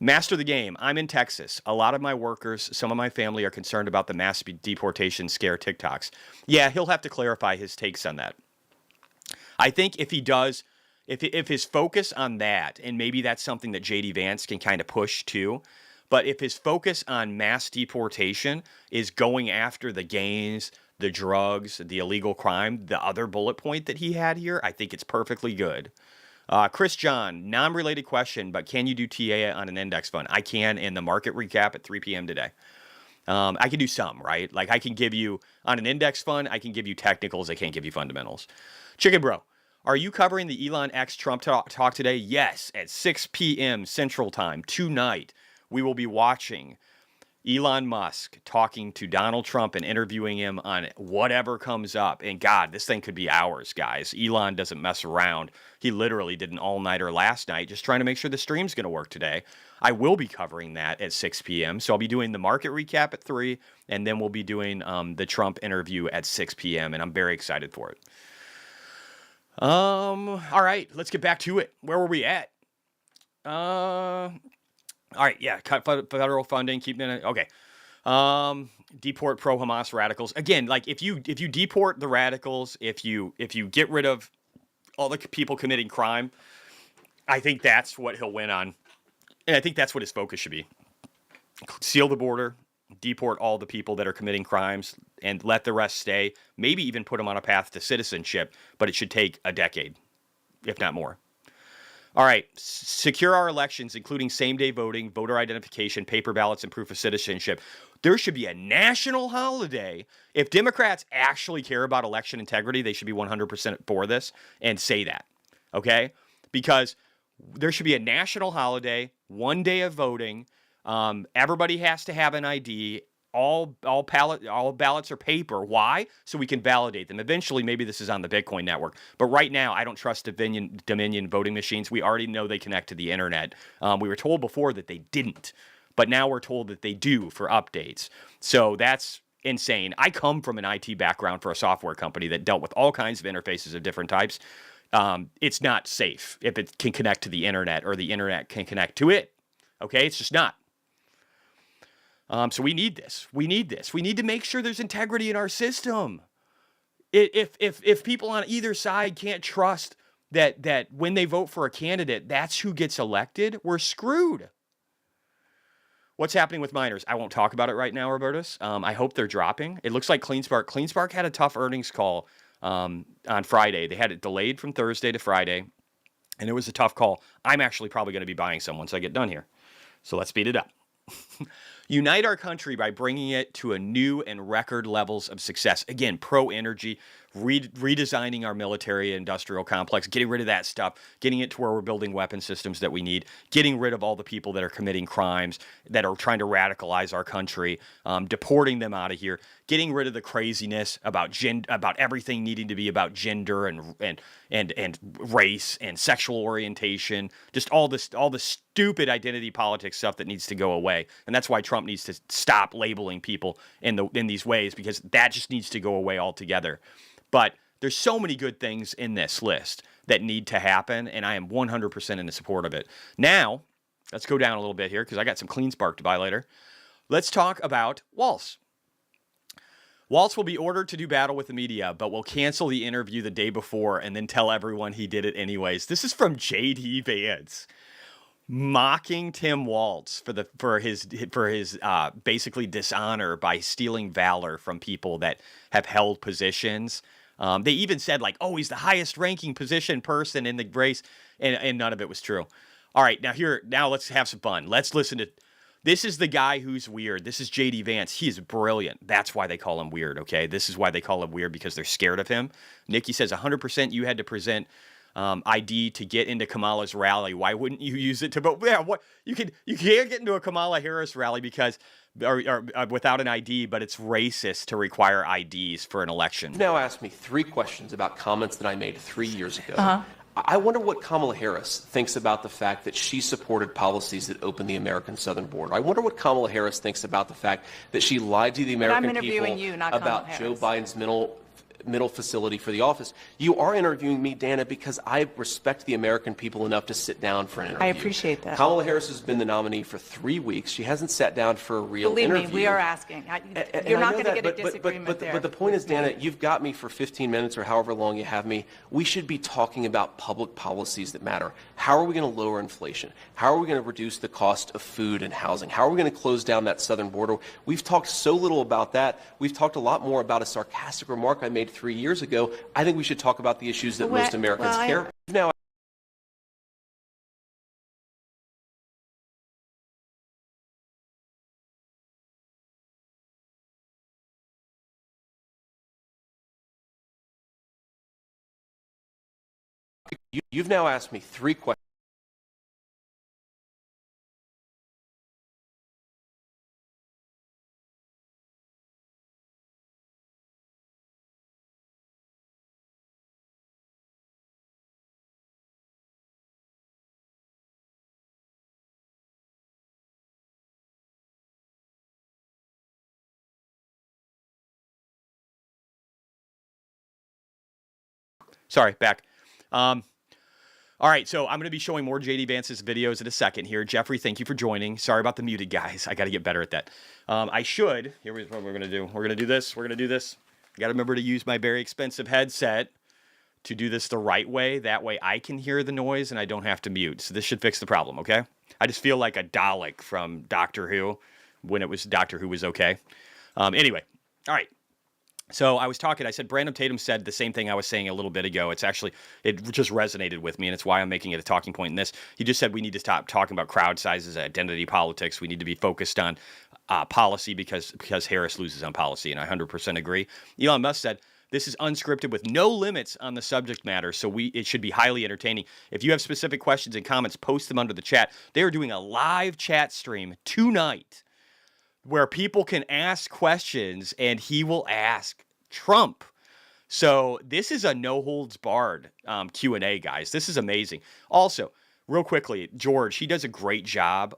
Master the game. I'm in Texas. A lot of my workers, some of my family are concerned about the mass deportation scare TikToks. Yeah, he'll have to clarify his takes on that. I think if he does, if his focus on that, and maybe that's something that J.D. Vance can kind of push too, but if his focus on mass deportation is going after the gangs, the drugs, the illegal crime, the other bullet point that he had here, I think it's perfectly good. Chris John, non-related question, but can you do TA on an index fund? I can in the market recap at 3 p.m. today. I can do some, right? Like I can give you, on an index fund, I can give you technicals. I can't give you fundamentals. Chicken Bro, are you covering the Elon X Trump talk today? Yes, at 6 p.m. Central Time tonight. We will be watching Elon Musk talking to Donald Trump and interviewing him on whatever comes up. And God, this thing could be hours, guys. Elon doesn't mess around. He literally did an all-nighter last night just trying to make sure the stream's going to work today. I will be covering that at 6 p.m. So I'll be doing the market recap at 3, and then we'll be doing the Trump interview at 6 p.m., and I'm very excited for it. All right, let's get back to it. Where were we at? All right, yeah, cut federal funding, keep it. Okay. Deport pro-Hamas radicals. Again, like if you deport the radicals, if you get rid of all the people committing crime, I think that's what he'll win on. And I think that's what his focus should be. Seal the border, deport all the people that are committing crimes, and let the rest stay. Maybe even put them on a path to citizenship, but it should take a decade, if not more. All right, secure our elections, including same-day voting, voter identification, paper ballots, and proof of citizenship. There should be a national holiday. If Democrats actually care about election integrity, they should be 100% for this and say that, okay? Because there should be a national holiday, 1 day of voting. Everybody has to have an ID. All ballots are paper. Why? So we can validate them. Eventually, maybe this is on the Bitcoin network. But right now, I don't trust Dominion voting machines. We already know they connect to the internet. We were told before that they didn't. But now we're told that they do for updates. So that's insane. I come from an IT background for a software company that dealt with all kinds of interfaces of different types. It's not safe if it can connect to the internet or the internet can connect to it. Okay? It's just not. So we need this. We need this. We need to make sure there's integrity in our system. If people on either side can't trust that when they vote for a candidate, that's who gets elected, we're screwed. What's happening with miners? I won't talk about it right now, Robertus. I hope they're dropping. It looks like CleanSpark had a tough earnings call on Friday. They had it delayed from Thursday to Friday, and it was a tough call. I'm actually probably going to be buying some once I get done here. So let's speed it up. Unite our country by bringing it to a new and record levels of success. Again, pro-energy, redesigning our military industrial complex, getting rid of that stuff, getting it to where we're building weapon systems that we need, getting rid of all the people that are committing crimes, that are trying to radicalize our country, deporting them out of here, getting rid of the craziness about everything needing to be about gender and race and sexual orientation, just all this stupid identity politics stuff that needs to go away. And that's why Trump needs to stop labeling people in these ways, because that just needs to go away altogether. But there's so many good things in this list that need to happen, and I am 100% in the support of it. Now, let's go down a little bit here because I got some CleanSpark to buy later. Let's talk about Walz. Walz will be ordered to do battle with the media, but will cancel the interview the day before and then tell everyone he did it anyways. This is from J.D. Vance, mocking Tim Walz for his basically dishonor by stealing valor from people that have held positions. They even said like, oh, he's the highest ranking position person in the race, and none of it was true. All right, now let's have some fun. Let's listen to. This is the guy who's weird. This is J.D. Vance. He is brilliant. That's why they call him weird, okay? This is why they call him weird, because they're scared of him. Nikki says 100% you had to present ID to get into Kamala's rally. Why wouldn't you use it to vote? Yeah, what you can't get into a Kamala Harris rally because or without an ID, but it's racist to require IDs for an election.
You've now asked me 3 questions about comments that I made 3 years ago. I wonder what Kamala Harris thinks about the fact that she supported policies that opened the American southern border. I wonder what Kamala Harris thinks about the fact that she lied to the American people about Joe Biden's middle facility for the office. You are interviewing me, Dana, because I respect the American people enough to sit down for an interview.
I appreciate that.
Kamala Harris has been the nominee for 3 weeks. She hasn't sat down for a real interview.
Believe me, we are asking. You're not going to get a disagreement there.
But the point is, Dana, you've got me for 15 minutes or however long you have me. We should be talking about public policies that matter. How are we going to lower inflation? How are we going to reduce the cost of food and housing? How are we going to close down that southern border? We've talked so little about that. We've talked a lot more about a sarcastic remark I made 3 years ago. I think we should talk about the issues that most Americans care. Now, You've now asked me 3 questions.
Sorry, back. All right, so I'm going to be showing more JD Vance's videos in a second here. Jeffrey, thank you for joining. Sorry about the muted guys. I got to get better at that. Here's what we're going to do. We're going to do this. I got to remember to use my very expensive headset to do this the right way. That way I can hear the noise and I don't have to mute. So this should fix the problem, okay? I just feel like a Dalek from Doctor Who when it was Doctor Who was okay. Anyway, all right. So I said Brandon Tatum said the same thing I was saying a little bit ago. It just resonated with me, and it's why I'm making it a talking point in this. He just said we need to stop talking about crowd sizes, identity politics. We need to be focused on policy because Harris loses on policy, and I 100% agree. Elon Musk said, this is unscripted with no limits on the subject matter, so it should be highly entertaining. If you have specific questions and comments, post them under the chat. They are doing a live chat stream tonight where people can ask questions and he will ask Trump. So this is a no holds barred Q&A, guys. This is amazing. Also, real quickly, George, he does a great job.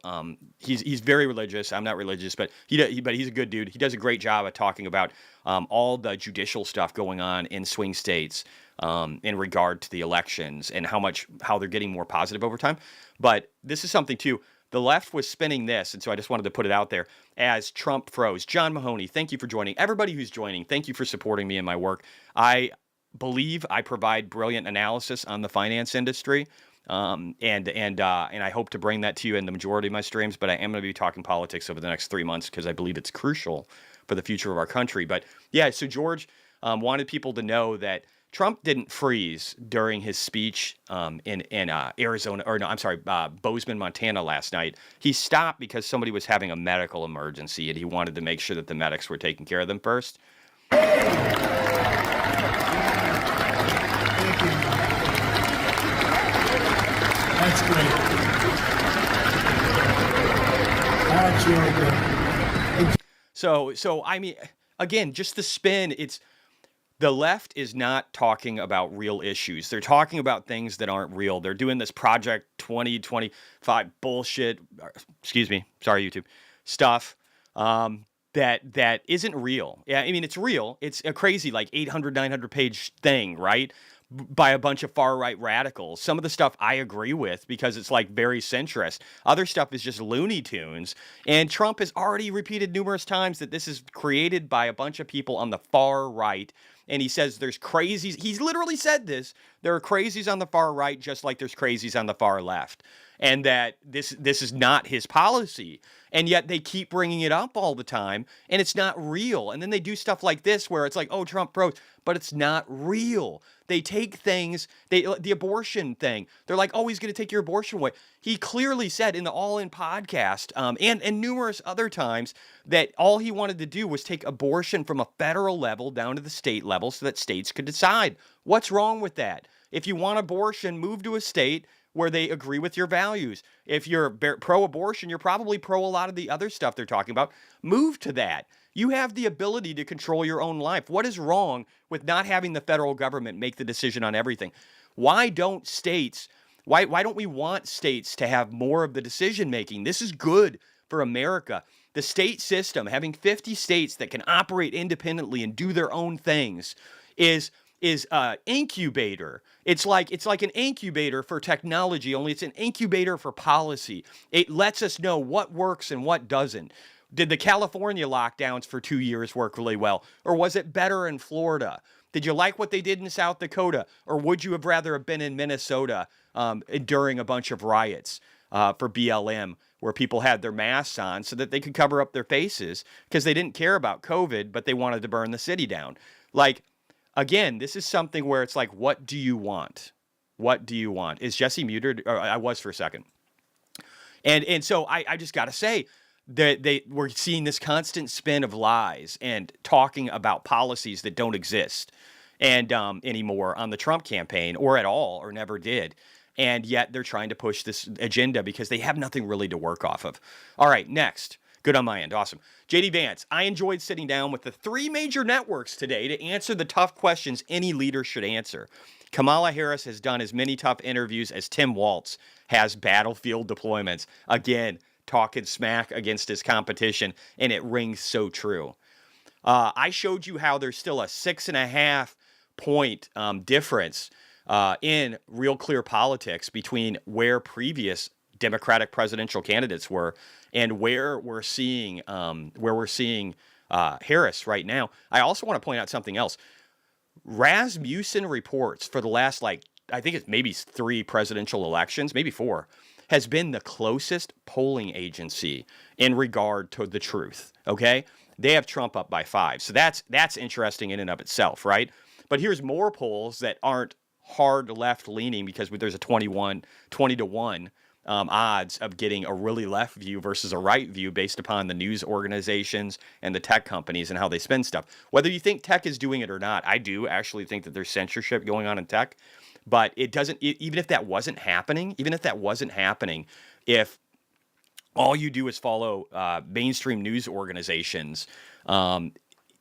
He's very religious. I'm not religious, but he's a good dude. He does a great job at talking about all the judicial stuff going on in swing states in regard to the elections and how they're getting more positive over time. But this is something too. The left was spinning this, and so I just wanted to put it out there as Trump froze. John Mahoney, thank you for joining. Everybody who's joining, thank you for supporting me in my work. I believe I provide brilliant analysis on the finance industry, and I hope to bring that to you in the majority of my streams. But I am going to be talking politics over the next 3 months because I believe it's crucial for the future of our country. But yeah, so George wanted people to know that Trump didn't freeze during his speech in Arizona, or no, I'm sorry, Bozeman, Montana last night. He stopped because somebody was having a medical emergency, and he wanted to make sure that the medics were taking care of them first.
Thank you. That's great. That's really good.
So I mean, again, just the spin. The left is not talking about real issues. They're talking about things that aren't real. They're doing this Project 2025 bullshit. Excuse me. Sorry, YouTube. Stuff that isn't real. Yeah, I mean, it's real. It's a crazy, 800, 900 page thing, right? By a bunch of far-right radicals. Some of the stuff I agree with because it's very centrist. Other stuff is just Looney Tunes. And Trump has already repeated numerous times that this is created by a bunch of people on the far right. And he says there's crazies. He's literally said this. There are crazies on the far right just like there's crazies on the far left. And that this is not his policy. And yet they keep bringing it up all the time. And it's not real. And then they do stuff like this where it's like, oh, Trump froze. But it's not real. They take things, the abortion thing. They're like, oh, he's going to take your abortion away. He clearly said in the All In podcast and numerous other times that all he wanted to do was take abortion from a federal level down to the state level so that states could decide. What's wrong with that? If you want abortion, move to a state where they agree with your values. If you're pro-abortion, you're probably pro a lot of the other stuff they're talking about. Move to that. You have the ability to control your own life. What is wrong with not having the federal government make the decision on everything? Why don't we want states to have more of the decision making? This is good for America. The state system, having 50 states that can operate independently and do their own things is an incubator. It's like an incubator for technology, only it's an incubator for policy. It lets us know what works and what doesn't. Did the California lockdowns for 2 years work really well? Or was it better in Florida? Did you like what they did in South Dakota? Or would you have rather have been in Minnesota during a bunch of riots for BLM where people had their masks on so that they could cover up their faces because they didn't care about COVID, but they wanted to burn the city down? Again, this is something where it's like, what do you want? What do you want? Is Jesse muted? Or I was for a second. And so I just got to say, we're seeing this constant spin of lies and talking about policies that don't exist. and anymore on the Trump campaign, or at all, or never did. And yet they're trying to push this agenda because they have nothing really to work off of. All right, next. Good on my end. Awesome. JD Vance, I enjoyed sitting down with the 3 major networks today to answer the tough questions any leader should answer. Kamala Harris has done as many tough interviews as Tim Walz has battlefield deployments. Again, talking smack against his competition, and it rings so true. I showed you how there's still a 6.5 point difference in Real Clear Politics between where previous Democratic presidential candidates were and where we're seeing Harris right now. I also want to point out something else. Rasmussen Reports for the last, I think it's maybe 3 presidential elections, maybe 4, has been the closest polling agency in regard to the truth. Okay, they have Trump up by 5, so that's interesting in and of itself, right? But here's more polls that aren't hard left leaning because there's a 20 to 1 odds of getting a really left view versus a right view based upon the news organizations and the tech companies and how they spend stuff. Whether you think tech is doing it or not, I do actually think that there's censorship going on in tech, but it doesn't, even if that wasn't happening, if all you do is follow mainstream news organizations,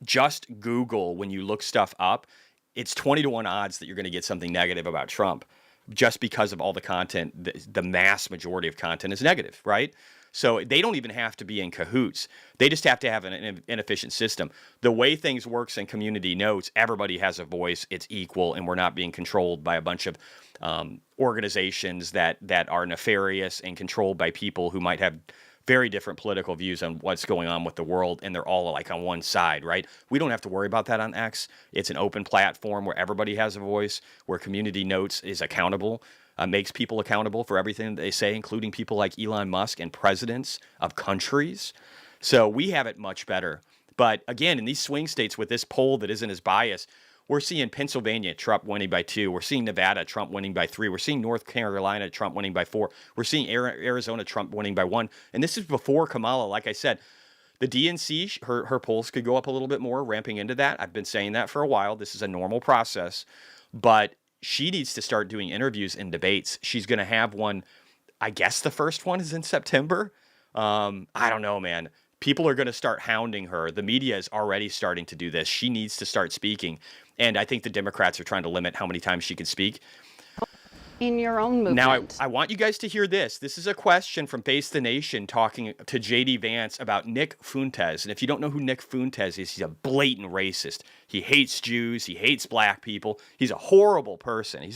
just Google when you look stuff up, it's 20 to 1 odds that you're going to get something negative about Trump just because of all the content. The mass majority of content is negative, right? So they don't even have to be in cahoots. They just have to have an inefficient system. The way things works in community notes, everybody has a voice. It's equal, and we're not being controlled by a bunch of organizations that are nefarious and controlled by people who might have very different political views on what's going on with the world, and they're all on one side, right? We don't have to worry about that on X. It's an open platform where everybody has a voice, where community notes is accountable, makes people accountable for everything that they say, including people like Elon Musk and presidents of countries. So we have it much better. But again, in these swing states with this poll that isn't as biased, we're seeing Pennsylvania, Trump winning by 2. We're seeing Nevada, Trump winning by 3. We're seeing North Carolina, Trump winning by 4. We're seeing Arizona, Trump winning by 1. And this is before Kamala. Like I said, the DNC, her polls could go up a little bit more, ramping into that. I've been saying that for a while. This is a normal process. But she needs to start doing interviews and debates. She's going to have one. I guess the first one is in September. I don't know, man. People are going to start hounding her. The media is already starting to do this. She needs to start speaking. And I think the Democrats are trying to limit how many times she can speak.
In your own movement.
Now, I want you guys to hear this. This is a question from Face the Nation talking to JD Vance about Nick Fuentes. And if you don't know who Nick Fuentes is, he's a blatant racist. He hates Jews. He hates black people. He's a horrible person.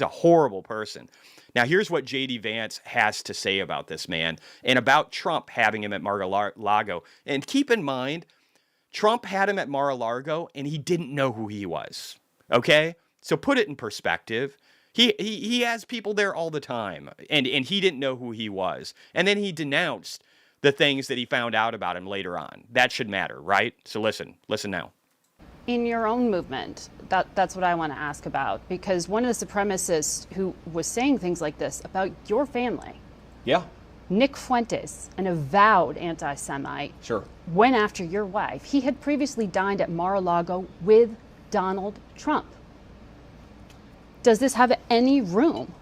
Now, here's what JD Vance has to say about this man and about Trump having him at Mar-a-Lago. And keep in mind, Trump had him at Mar-a-Lago and he didn't know who he was. Okay? So put it in perspective. He has people there all the time, and he didn't know who he was. And then he denounced the things that he found out about him later on. That should matter, right? So listen now.
In your own movement, that's what I want to ask about, because one of the supremacists who was saying things like this about your family,
yeah,
Nick Fuentes, an avowed anti-Semite,
sure,
went after your wife. He had previously dined at Mar-a-Lago with Donald Trump. Does this have any room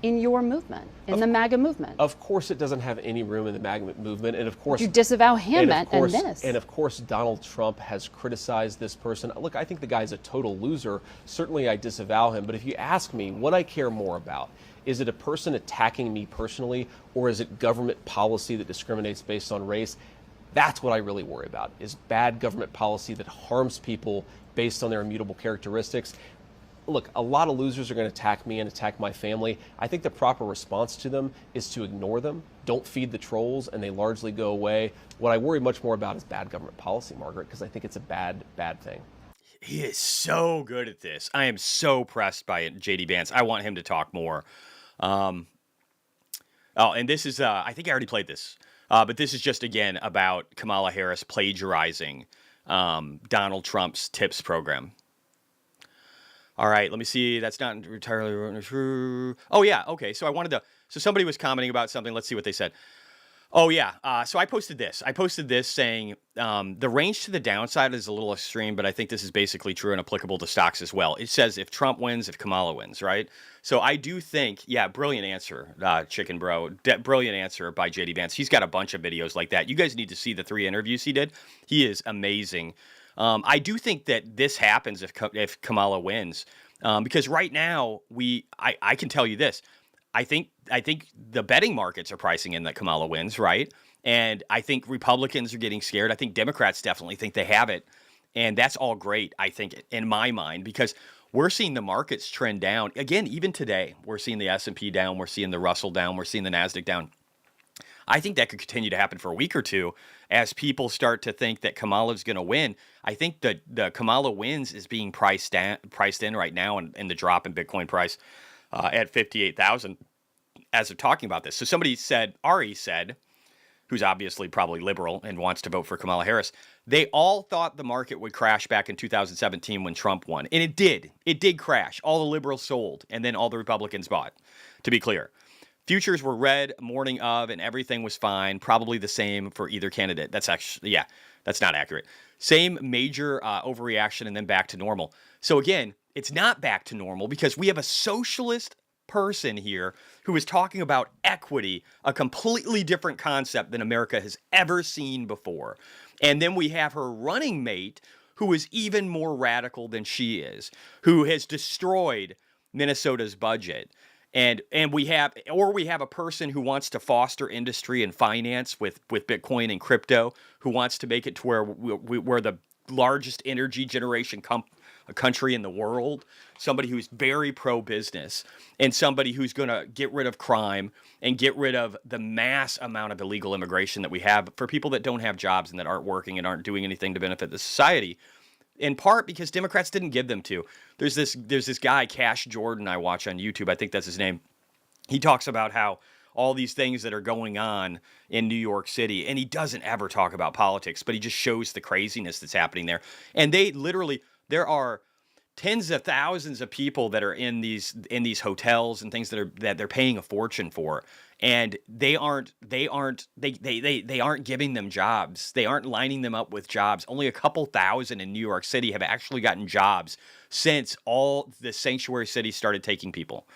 in your movement, in the MAGA movement?
Of course it doesn't have any room in the MAGA movement, and of course...
You disavow him and this.
And of course Donald Trump has criticized this person. Look, I think the guy's a total loser. Certainly I disavow him, but if you ask me what I care more about, is it a person attacking me personally, or is it government policy that discriminates based on race? That's what I really worry about, is bad government policy that harms people based on their immutable characteristics. Look, a lot of losers are going to attack me and attack my family. I think the proper response to them is to ignore them, don't feed the trolls, and they largely go away. What I worry much more about is bad government policy, Margaret, because I think it's a bad thing.
He is so good at this. I am so pressed by it, JD Vance. I want him to talk more. And this is, I think I already played this, but this is just, again, about Kamala Harris plagiarizing Donald Trump's TIPS program. All right, let me see. That's not entirely true. Oh, yeah. Okay. So somebody was commenting about something. Let's see what they said. Oh, yeah. So I posted this. Saying the range to the downside is a little extreme, but I think this is basically true and applicable to stocks as well. It says if Trump wins, if Kamala wins, right? So I do think, yeah, brilliant answer, Chicken Bro. Brilliant answer by JD Vance. He's got a bunch of videos like that. You guys need to see the 3 interviews he did. He is amazing. I do think that this happens if Kamala wins, because right now I can tell you this. I think the betting markets are pricing in that Kamala wins, right? And I think Republicans are getting scared. I think Democrats definitely think they have it. And that's all great, I think, in my mind, because we're seeing the markets trend down. Again, even today, we're seeing the S&P down, we're seeing the Russell down, we're seeing the NASDAQ down. I think that could continue to happen for a week or two as people start to think that Kamala's going to win. I think that the Kamala wins is being priced in right now in the drop in Bitcoin price at 58,000 as of talking about this. So somebody said, Ari said, who's obviously probably liberal and wants to vote for Kamala Harris, they all thought the market would crash back in 2017 when Trump won. And it did. It did crash. All the liberals sold, and then all the Republicans bought, to be clear. Futures were red morning of, and everything was fine. Probably the same for either candidate. That's actually, yeah, that's not accurate. Same major overreaction and then back to normal. So again, it's not back to normal because we have a socialist person here who is talking about equity, a completely different concept than America has ever seen before. And then we have her running mate who is even more radical than she is, who has destroyed Minnesota's budget. And we have a person who wants to foster industry and finance with Bitcoin and crypto, who wants to make it to where we're the largest energy generation country in the world, somebody who's very pro-business, and somebody who's going to get rid of crime and get rid of the mass amount of illegal immigration that we have for people that don't have jobs and that aren't working and aren't doing anything to benefit the society, in part because Democrats didn't give them to. There's this guy, Cash Jordan, I watch on YouTube. I think that's his name. He talks about how all these things that are going on in New York City, and he doesn't ever talk about politics, but he just shows the craziness that's happening there. And there are tens of thousands of people that are in these hotels and things that they're paying a fortune for, and they aren't giving them jobs. They aren't lining them up with jobs. Only a couple thousand in New York City have actually gotten jobs since all the sanctuary cities started taking people.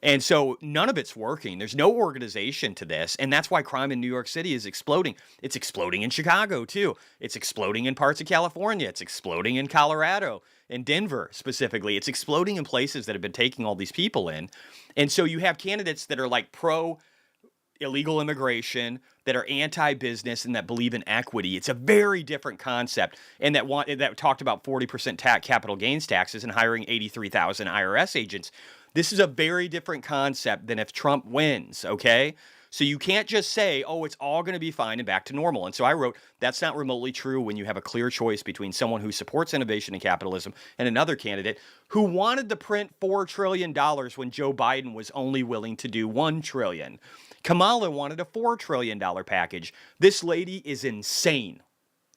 And so none of it's working. There's no organization to this. And that's why crime in New York City is exploding. It's exploding in Chicago, too. It's exploding in parts of California. It's exploding in Colorado, in Denver specifically. It's exploding in places that have been taking all these people in. And so you have candidates that are like pro-illegal immigration, that are anti-business, and that believe in equity. It's a very different concept. And that talked about 40% capital gains taxes and hiring 83,000 IRS agents. This is a very different concept than if Trump wins, okay? So you can't just say, oh, it's all going to be fine and back to normal. And so I wrote, that's not remotely true when you have a clear choice between someone who supports innovation and capitalism and another candidate who wanted to print $4 trillion when Joe Biden was only willing to do $1 trillion. Kamala wanted a $4 trillion package. This lady is insane.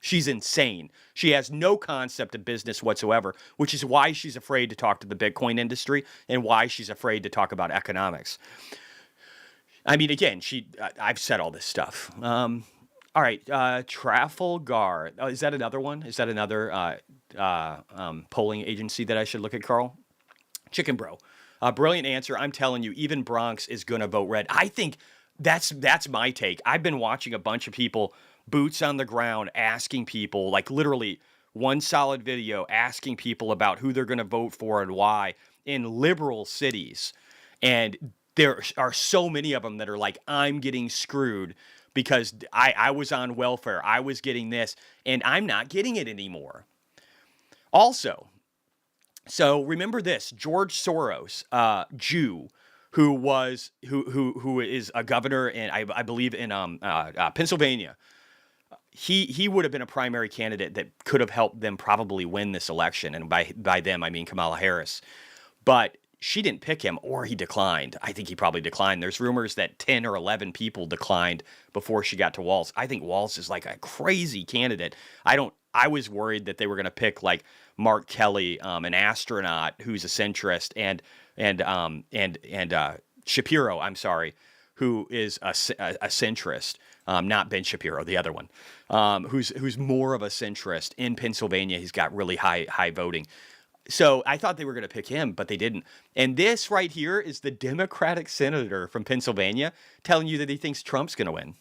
She's insane. She has no concept of business whatsoever, which is why she's afraid to talk to the Bitcoin industry and why she's afraid to talk about economics. I mean, again, I've said all this stuff. All right, Trafalgar. Oh, is that another one? Is that another polling agency that I should look at, Carl? Chicken Bro. Brilliant answer. I'm telling you, even Bronx is going to vote red. I think that's my take. I've been watching a bunch of people, boots on the ground, asking people, like literally one solid video, asking people about who they're going to vote for and why in liberal cities. And there are so many of them that are like, I'm getting screwed because I was on welfare. I was getting this, and I'm not getting it anymore. Also, so remember this, George Soros, Jew, who is a governor in, I believe in Pennsylvania. He would have been a primary candidate that could have helped them probably win this election. And by them, I mean Kamala Harris. But she didn't pick him, or he declined. I think he probably declined. There's rumors that 10 or 11 people declined before she got to Walz. I think Walz is like a crazy candidate. I was worried that they were going to pick like Mark Kelly, an astronaut who's a centrist, and Shapiro, I'm sorry, who is a centrist. not Ben Shapiro, the other one, who's more of a centrist in Pennsylvania. He's got really high voting. So I thought they were going to pick him, but they didn't. And this right here is the Democratic senator from Pennsylvania telling you that he thinks Trump's going to win.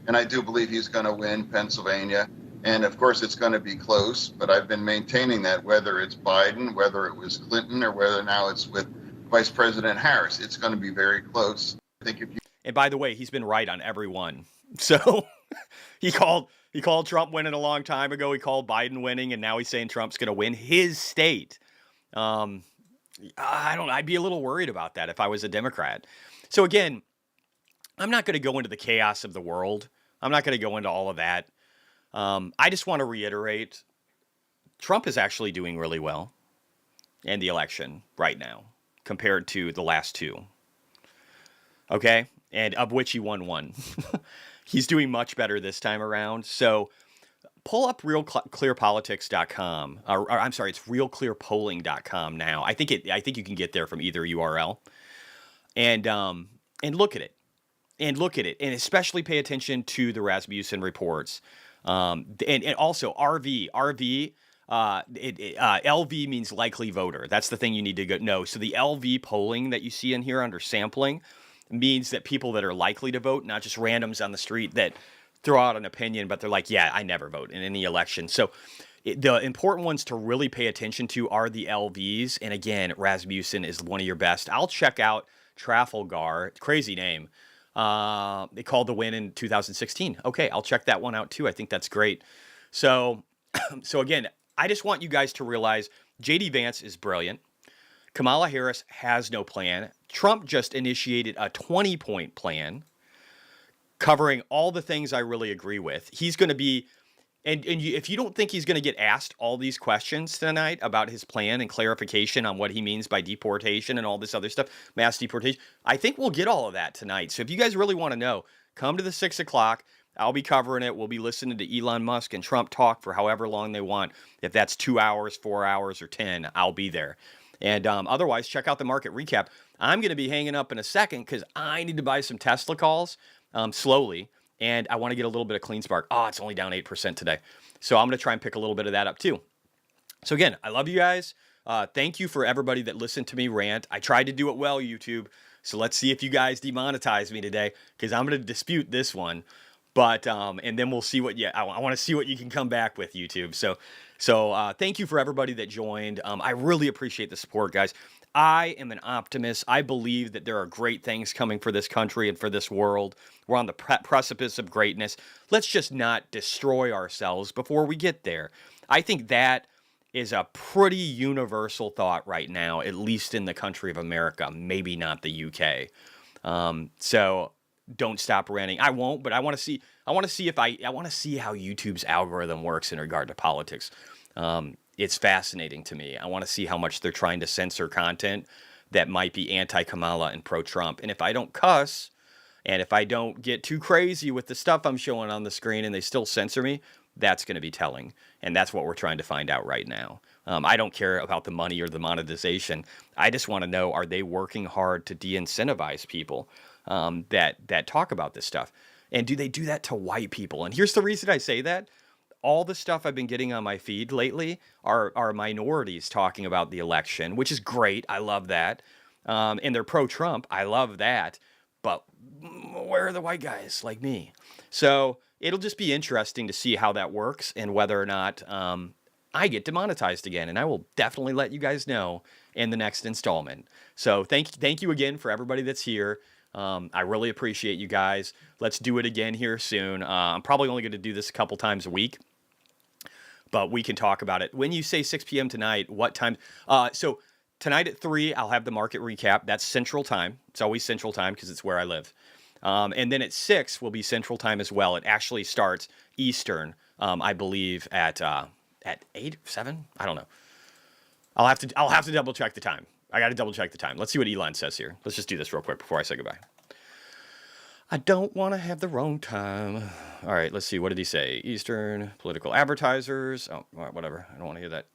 And I do believe he's going to win Pennsylvania. And of course, it's going to be close, but I've been maintaining that whether it's Biden, whether it was Clinton, or whether now it's with Vice President Harris, it's going to be very close. I think if you.
And by the way, he's been right on every one. So he called Trump winning a long time ago. He called Biden winning, and now he's saying Trump's going to win his state. I'd be a little worried about that if I was a Democrat. So again, I'm not going to go into the chaos of the world. I'm not going to go into all of that. I just want to reiterate, Trump is actually doing really well in the election right now compared to the last two. Okay? And of which he won one. He's doing much better this time around. So pull up realclearpolitics.com. Or I'm sorry, it's realclearpolling.com now. I think you can get there from either URL. And look at it. And especially pay attention to the Rasmussen reports. And also RV. LV means likely voter. That's the thing you need to know. So the LV polling that you see in here under sampling means that people that are likely to vote, not just randoms on the street that throw out an opinion, but they're like, yeah, I never vote in any election. So the important ones to really pay attention to are the LVs. And again, Rasmussen is one of your best. I'll check out Trafalgar, crazy name. They called the win in 2016. Okay, I'll check that one out too. I think that's great. So again, I just want you guys to realize J.D. Vance is brilliant. Kamala Harris has no plan. Trump just initiated a 20-point plan covering all the things I really agree with. He's going to be, if you don't think he's going to get asked all these questions tonight about his plan and clarification on what he means by deportation and all this other stuff, mass deportation, I think we'll get all of that tonight. So if you guys really want to know, come to the 6 o'clock. I'll be covering it. We'll be listening to Elon Musk and Trump talk for however long they want. If that's 2 hours, 4 hours, or 10, I'll be there. And otherwise, check out the market recap. I'm going to be hanging up in a second because I need to buy some Tesla calls slowly. And I want to get a little bit of clean spark. Oh, it's only down 8% today. So I'm going to try and pick a little bit of that up too. So again, I love you guys. Thank you for everybody that listened to me rant. I tried to do it well, YouTube. So let's see if you guys demonetize me today because I'm going to dispute this one. But and then we'll see what I want to see what you can come back with, YouTube. So thank you for everybody that joined. I really appreciate the support, guys. I am an optimist. I believe that there are great things coming for this country and for this world. We're on the precipice of greatness. Let's just not destroy ourselves before we get there. I think that is a pretty universal thought right now, at least in the country of America, maybe not the UK. So don't stop ranting. I won't, but I want to see how YouTube's algorithm works in regard to politics. It's fascinating to me. I want to see how much they're trying to censor content that might be anti-Kamala and pro-Trump. And if I don't cuss, and if I don't get too crazy with the stuff I'm showing on the screen and they still censor me, that's going to be telling. And that's what we're trying to find out right now. I don't care about the money or the monetization. I just want to know, are they working hard to de-incentivize people that talk about this stuff? And do they do that to white people? And here's the reason I say that. All the stuff I've been getting on my feed lately are minorities talking about the election, which is great. I love that. And they're pro-Trump. I love that. But where are the white guys like me? So it'll just be interesting to see how that works and whether or not I get demonetized again. And I will definitely let you guys know in the next installment. So thank you again for everybody that's here. I really appreciate you guys. Let's do it again here soon. I'm probably only going to do this a couple times a week, but we can talk about it. When you say 6 p.m. tonight, what time? So tonight at 3, I'll have the market recap. That's Central Time. It's always Central Time because it's where I live. And then at 6 will be Central Time as well. It actually starts Eastern, I believe, at 8, 7? I don't know. I'll have to double check the time. I got to double check the time. Let's see what Elon says here. Let's just do this real quick before I say goodbye. I don't want to have the wrong time. All right, let's see. What did he say? Eastern, political advertisers. Oh, whatever. I don't want to hear that.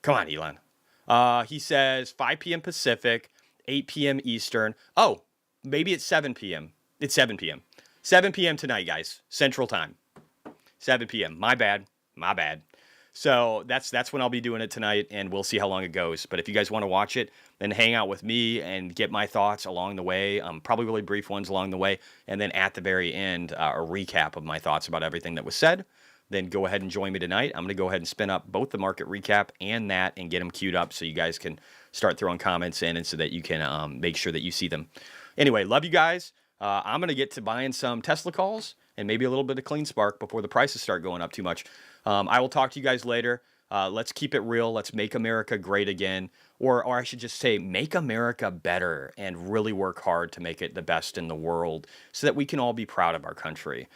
Come on, Elon. He says 5 p.m. Pacific, 8 p.m. Eastern. Oh, maybe it's 7 p.m. It's 7 p.m. 7 p.m. tonight, guys, Central Time. 7 p.m. My bad. So that's when I'll be doing it tonight, and we'll see how long it goes. But if you guys want to watch it, then hang out with me and get my thoughts along the way. Probably really brief ones along the way, and then at the very end, a recap of my thoughts about everything that was said. Then go ahead and join me tonight. I'm going to go ahead and spin up both the market recap and that and get them queued up so you guys can start throwing comments in and so that you can make sure that you see them. Anyway, love you guys. I'm going to get to buying some Tesla calls and maybe a little bit of Clean Spark before the prices start going up too much. I will talk to you guys later. Let's keep it real. Let's make America great again. Or I should just say, make America better and really work hard to make it the best in the world so that we can all be proud of our country.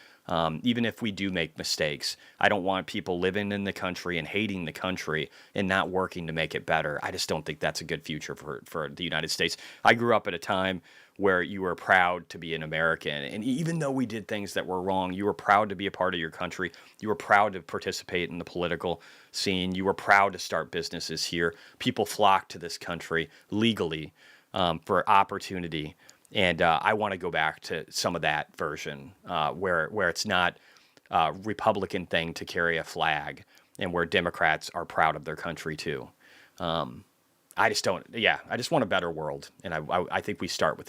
Even if we do make mistakes, I don't want people living in the country and hating the country and not working to make it better. I just don't think that's a good future for the United States. I grew up at a time where you were proud to be an American. And even though we did things that were wrong, you were proud to be a part of your country. You were proud to participate in the political scene. You were proud to start businesses here. People flocked to this country legally for opportunity. And I want to go back to some of that version where it's not a Republican thing to carry a flag and where Democrats are proud of their country too. I just want a better world. And I think we start with